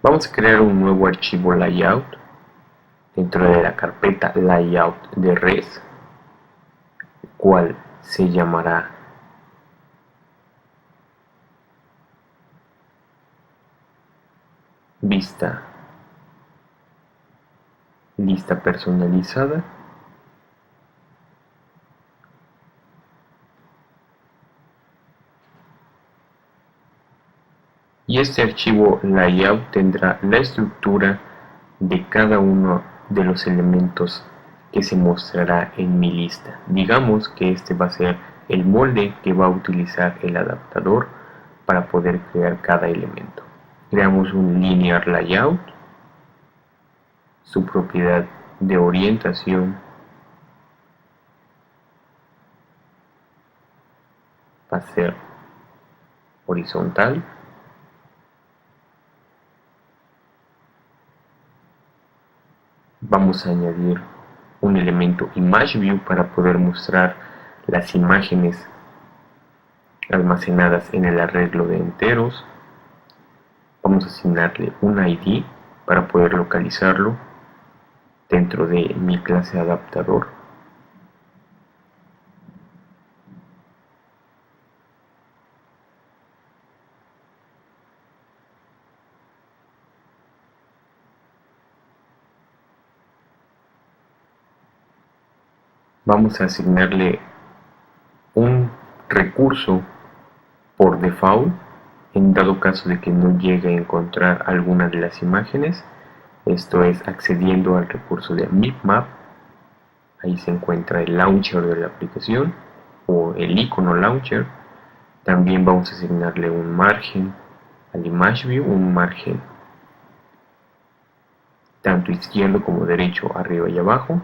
vamos a crear un nuevo archivo layout dentro de la carpeta layout de res, cual se llamará vista lista personalizada. Y este archivo layout tendrá la estructura de cada uno de los elementos que se mostrará en mi lista. Digamos que este va a ser el molde que va a utilizar el adaptador para poder crear cada elemento. Creamos un linear layout. Su propiedad de orientación va a ser horizontal. Vamos a añadir un elemento ImageView para poder mostrar las imágenes almacenadas en el arreglo de enteros. Vamos a asignarle un ID para poder localizarlo dentro de mi clase adaptador. Vamos a asignarle un recurso por default en dado caso de que no llegue a encontrar alguna de las imágenes. Esto es accediendo al recurso de MipMap. Ahí se encuentra el launcher de la aplicación. o el icono launcher. También vamos a asignarle un margen al image view, un margen tanto izquierdo como derecho, arriba y abajo.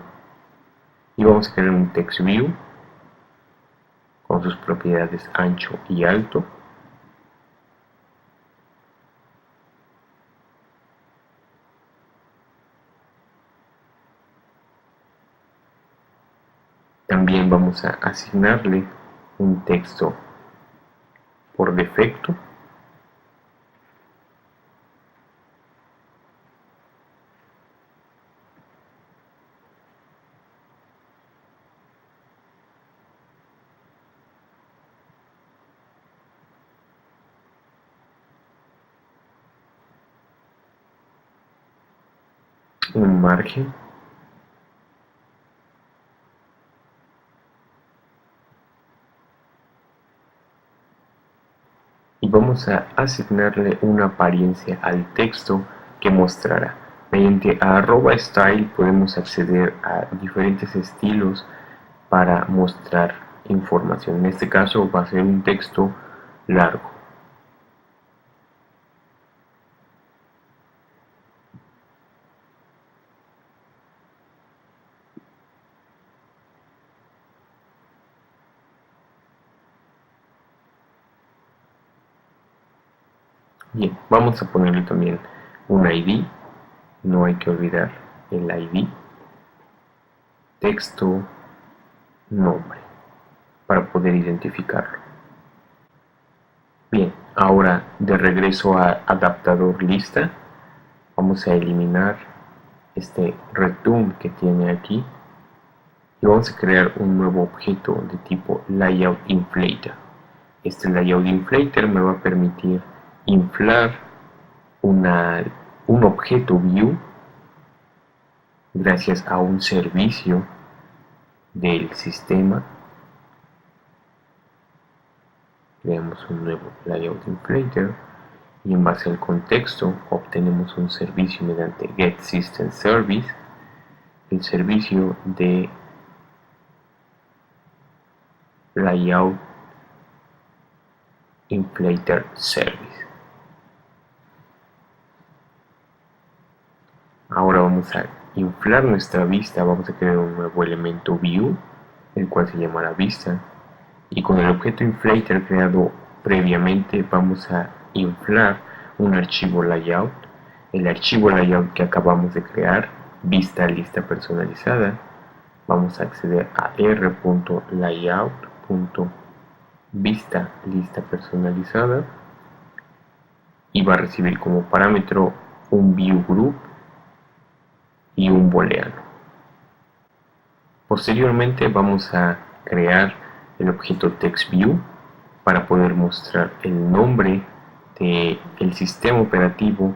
Y vamos a crear un text view con sus propiedades ancho y alto. También vamos a asignarle un texto por defecto. Un margen y vamos a asignarle una apariencia al texto que mostrará. Mediante @style podemos acceder a diferentes estilos para mostrar información. En este caso va a ser un texto largo. Bien, vamos a ponerle también un ID. No hay que olvidar el ID. Texto, nombre, para poder identificarlo. Bien, ahora de regreso a adaptador lista, vamos a eliminar este return que tiene aquí y vamos a crear un nuevo objeto de tipo layout inflator. Este layout inflator me va a permitir inflar un objeto view gracias a un servicio del sistema. Creamos un nuevo layout inflator y en base al contexto obtenemos un servicio mediante getSystemService, el servicio de layout inflator service. Ahora vamos a inflar nuestra vista, vamos a crear un nuevo elemento view, el cual se llamará vista, y con el objeto inflator creado previamente vamos a inflar un archivo layout, el archivo layout que acabamos de crear, vista lista personalizada. Vamos a acceder a r.layout.vista lista personalizada y va a recibir como parámetro un view group y un booleano. Posteriormente vamos a crear el objeto TextView para poder mostrar el nombre del sistema operativo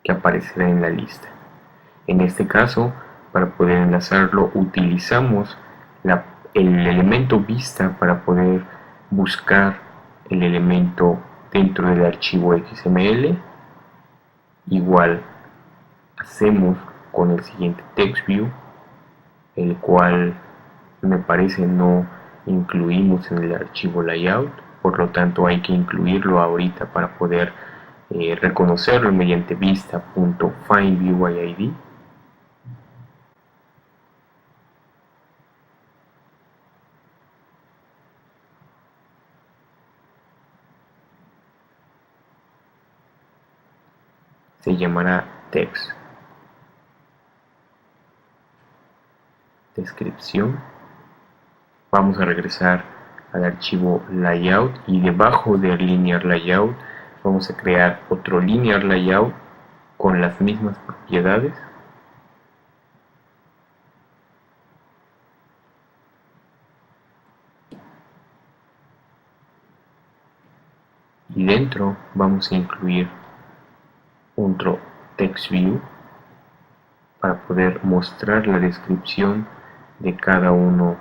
que aparecerá en la lista. En este caso, para poder enlazarlo, utilizamos el elemento vista para poder buscar el elemento dentro del archivo XML. Igual hacemos con el siguiente TextView, el cual me parece no incluimos en el archivo layout, por lo tanto hay que incluirlo ahorita para poder reconocerlo mediante vista.findViewID. Se llamará text. Descripción. Vamos a regresar al archivo layout y debajo del linear layout vamos a crear otro linear layout con las mismas propiedades. Y dentro vamos a incluir otro text view para poder mostrar la descripción de cada uno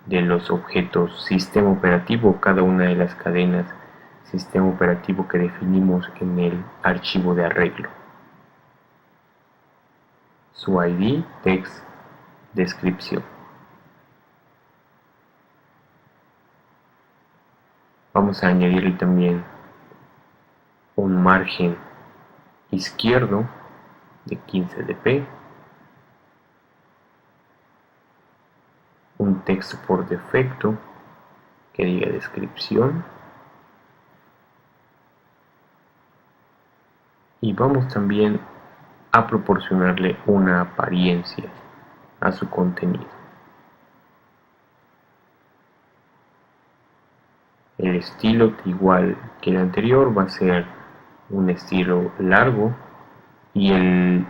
de los objetos sistema operativo, cada una de las cadenas sistema operativo que definimos en el archivo de arreglo. Su ID, text, descripción. Vamos a añadirle también un margen izquierdo de 15 dp, un texto por defecto que diga descripción, y vamos también a proporcionarle una apariencia a su contenido. El estilo, igual que el anterior, va a ser un estilo largo, y el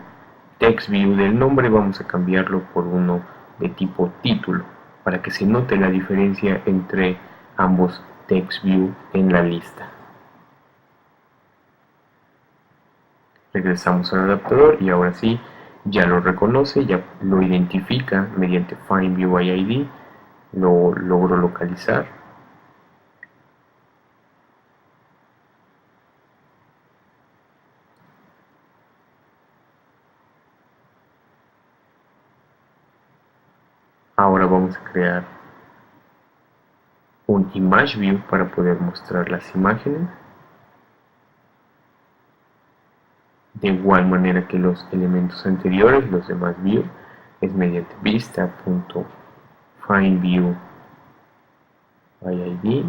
text view del nombre vamos a cambiarlo por uno de tipo título para que se note la diferencia entre ambos text view en la lista. Regresamos al adaptador y ahora sí ya lo reconoce, ya lo identifica mediante Find View by ID, lo logro localizar. Ahora vamos a crear un Image View para poder mostrar las imágenes. De igual manera que los elementos anteriores, los demás views, es mediante vista.findView by ID,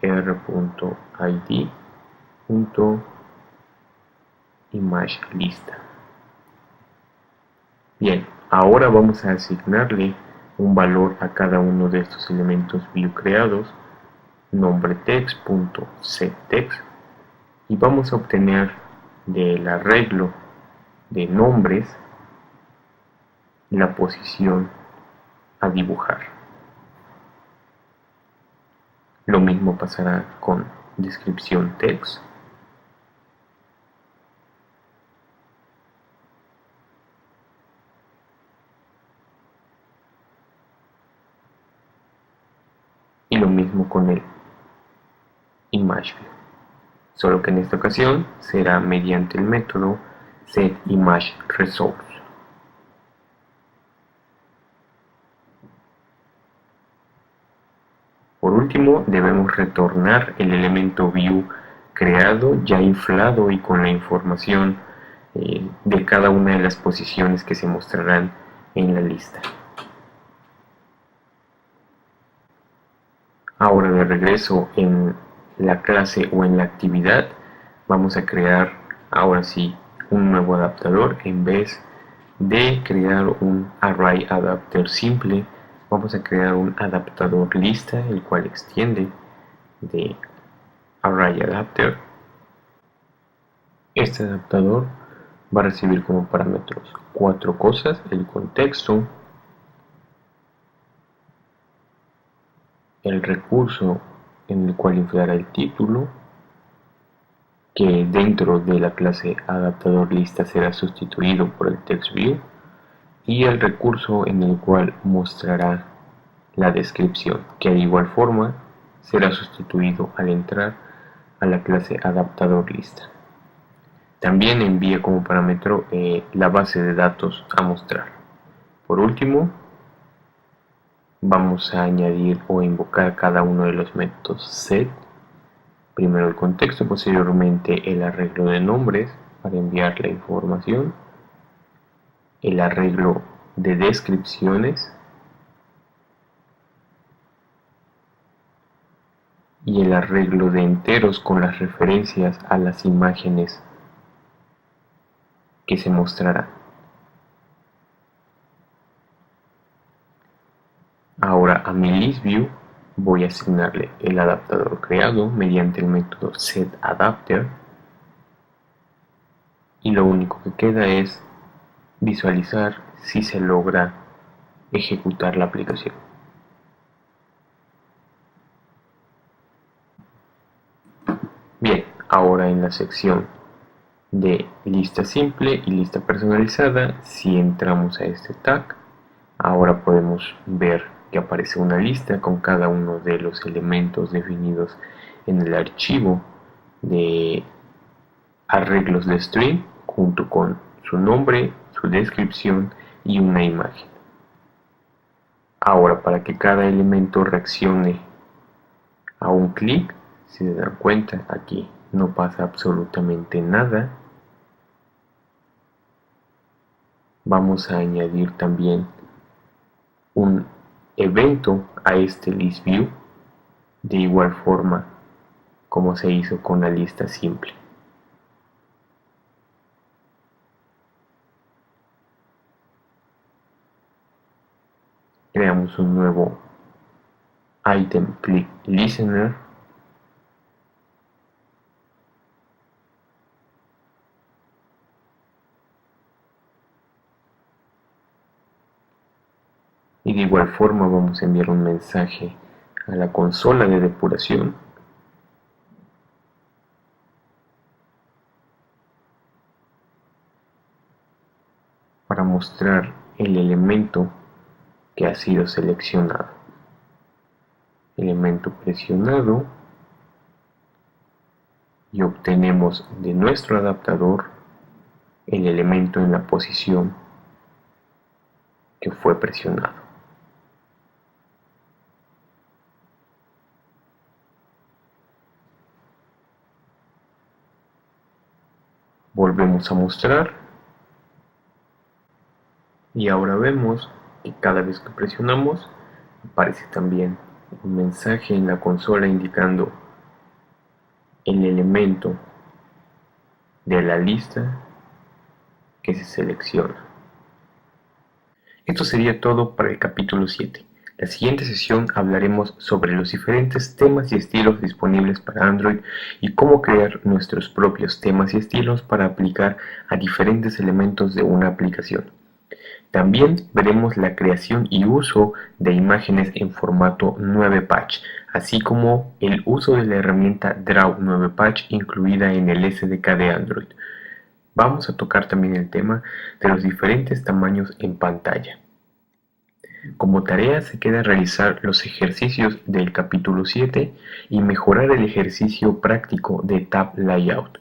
r.id.imageLista. Bien, ahora vamos a asignarle un valor a cada uno de estos elementos view creados, nombre text.setText, y vamos a obtener del arreglo de nombres la posición a dibujar. Lo mismo pasará con descripción text, y lo mismo con el Image View, solo que en esta ocasión será mediante el método setImageResource. Por último, debemos retornar el elemento view creado ya inflado y con la información de cada una de las posiciones que se mostrarán en la lista. Ahora, de regreso en la clase o en la actividad, vamos a crear ahora sí un nuevo adaptador. En vez de crear un array adapter simple, vamos a crear un adaptador lista, el cual extiende de array adapter. Este adaptador va a recibir como parámetros 4 cosas: el contexto, el recurso en el cual inflará el título, que dentro de la clase adaptador lista será sustituido por el text view, y el recurso en el cual mostrará la descripción, que de igual forma será sustituido al entrar a la clase adaptador lista. También envía como parámetro la base de datos a mostrar. Por último, vamos a añadir o invocar cada uno de los métodos set. Primero el contexto, posteriormente el arreglo de nombres para enviar la información, el arreglo de descripciones y el arreglo de enteros con las referencias a las imágenes que se mostrarán. Ahora a mi listView voy a asignarle el adaptador creado mediante el método setAdapter, y lo único que queda es visualizar si se logra ejecutar la aplicación. Bien, ahora en la sección de lista simple y lista personalizada, si entramos a este tag, ahora podemos ver que aparece una lista con cada uno de los elementos definidos en el archivo de arreglos de string, junto con su nombre, su descripción y una imagen. Ahora, para que cada elemento reaccione a un clic, Si se dan cuenta, aquí no pasa absolutamente nada. Vamos a añadir también un evento a este list view, de igual forma como se hizo con la lista simple. Creamos un nuevo item click listener y de igual forma vamos a enviar un mensaje a la consola de depuración para mostrar el elemento que ha sido seleccionado. Elemento presionado, y obtenemos de nuestro adaptador el elemento en la posición que fue presionado. Volvemos a mostrar y ahora vemos que cada vez que presionamos aparece también un mensaje en la consola indicando el elemento de la lista que se selecciona. Esto sería todo para el capítulo 7. La siguiente sesión hablaremos sobre los diferentes temas y estilos disponibles para Android y cómo crear nuestros propios temas y estilos para aplicar a diferentes elementos de una aplicación. También veremos la creación y uso de imágenes en formato 9-patch, así como el uso de la herramienta Draw 9-patch incluida en el SDK de Android. Vamos a tocar también el tema de los diferentes tamaños en pantalla. Como tarea se queda realizar los ejercicios del capítulo 7 y mejorar el ejercicio práctico de Tab Layout.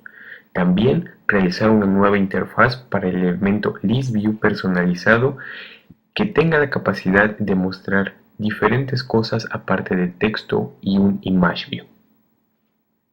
También realizar una nueva interfaz para el elemento ListView personalizado que tenga la capacidad de mostrar diferentes cosas aparte de texto y un ImageView.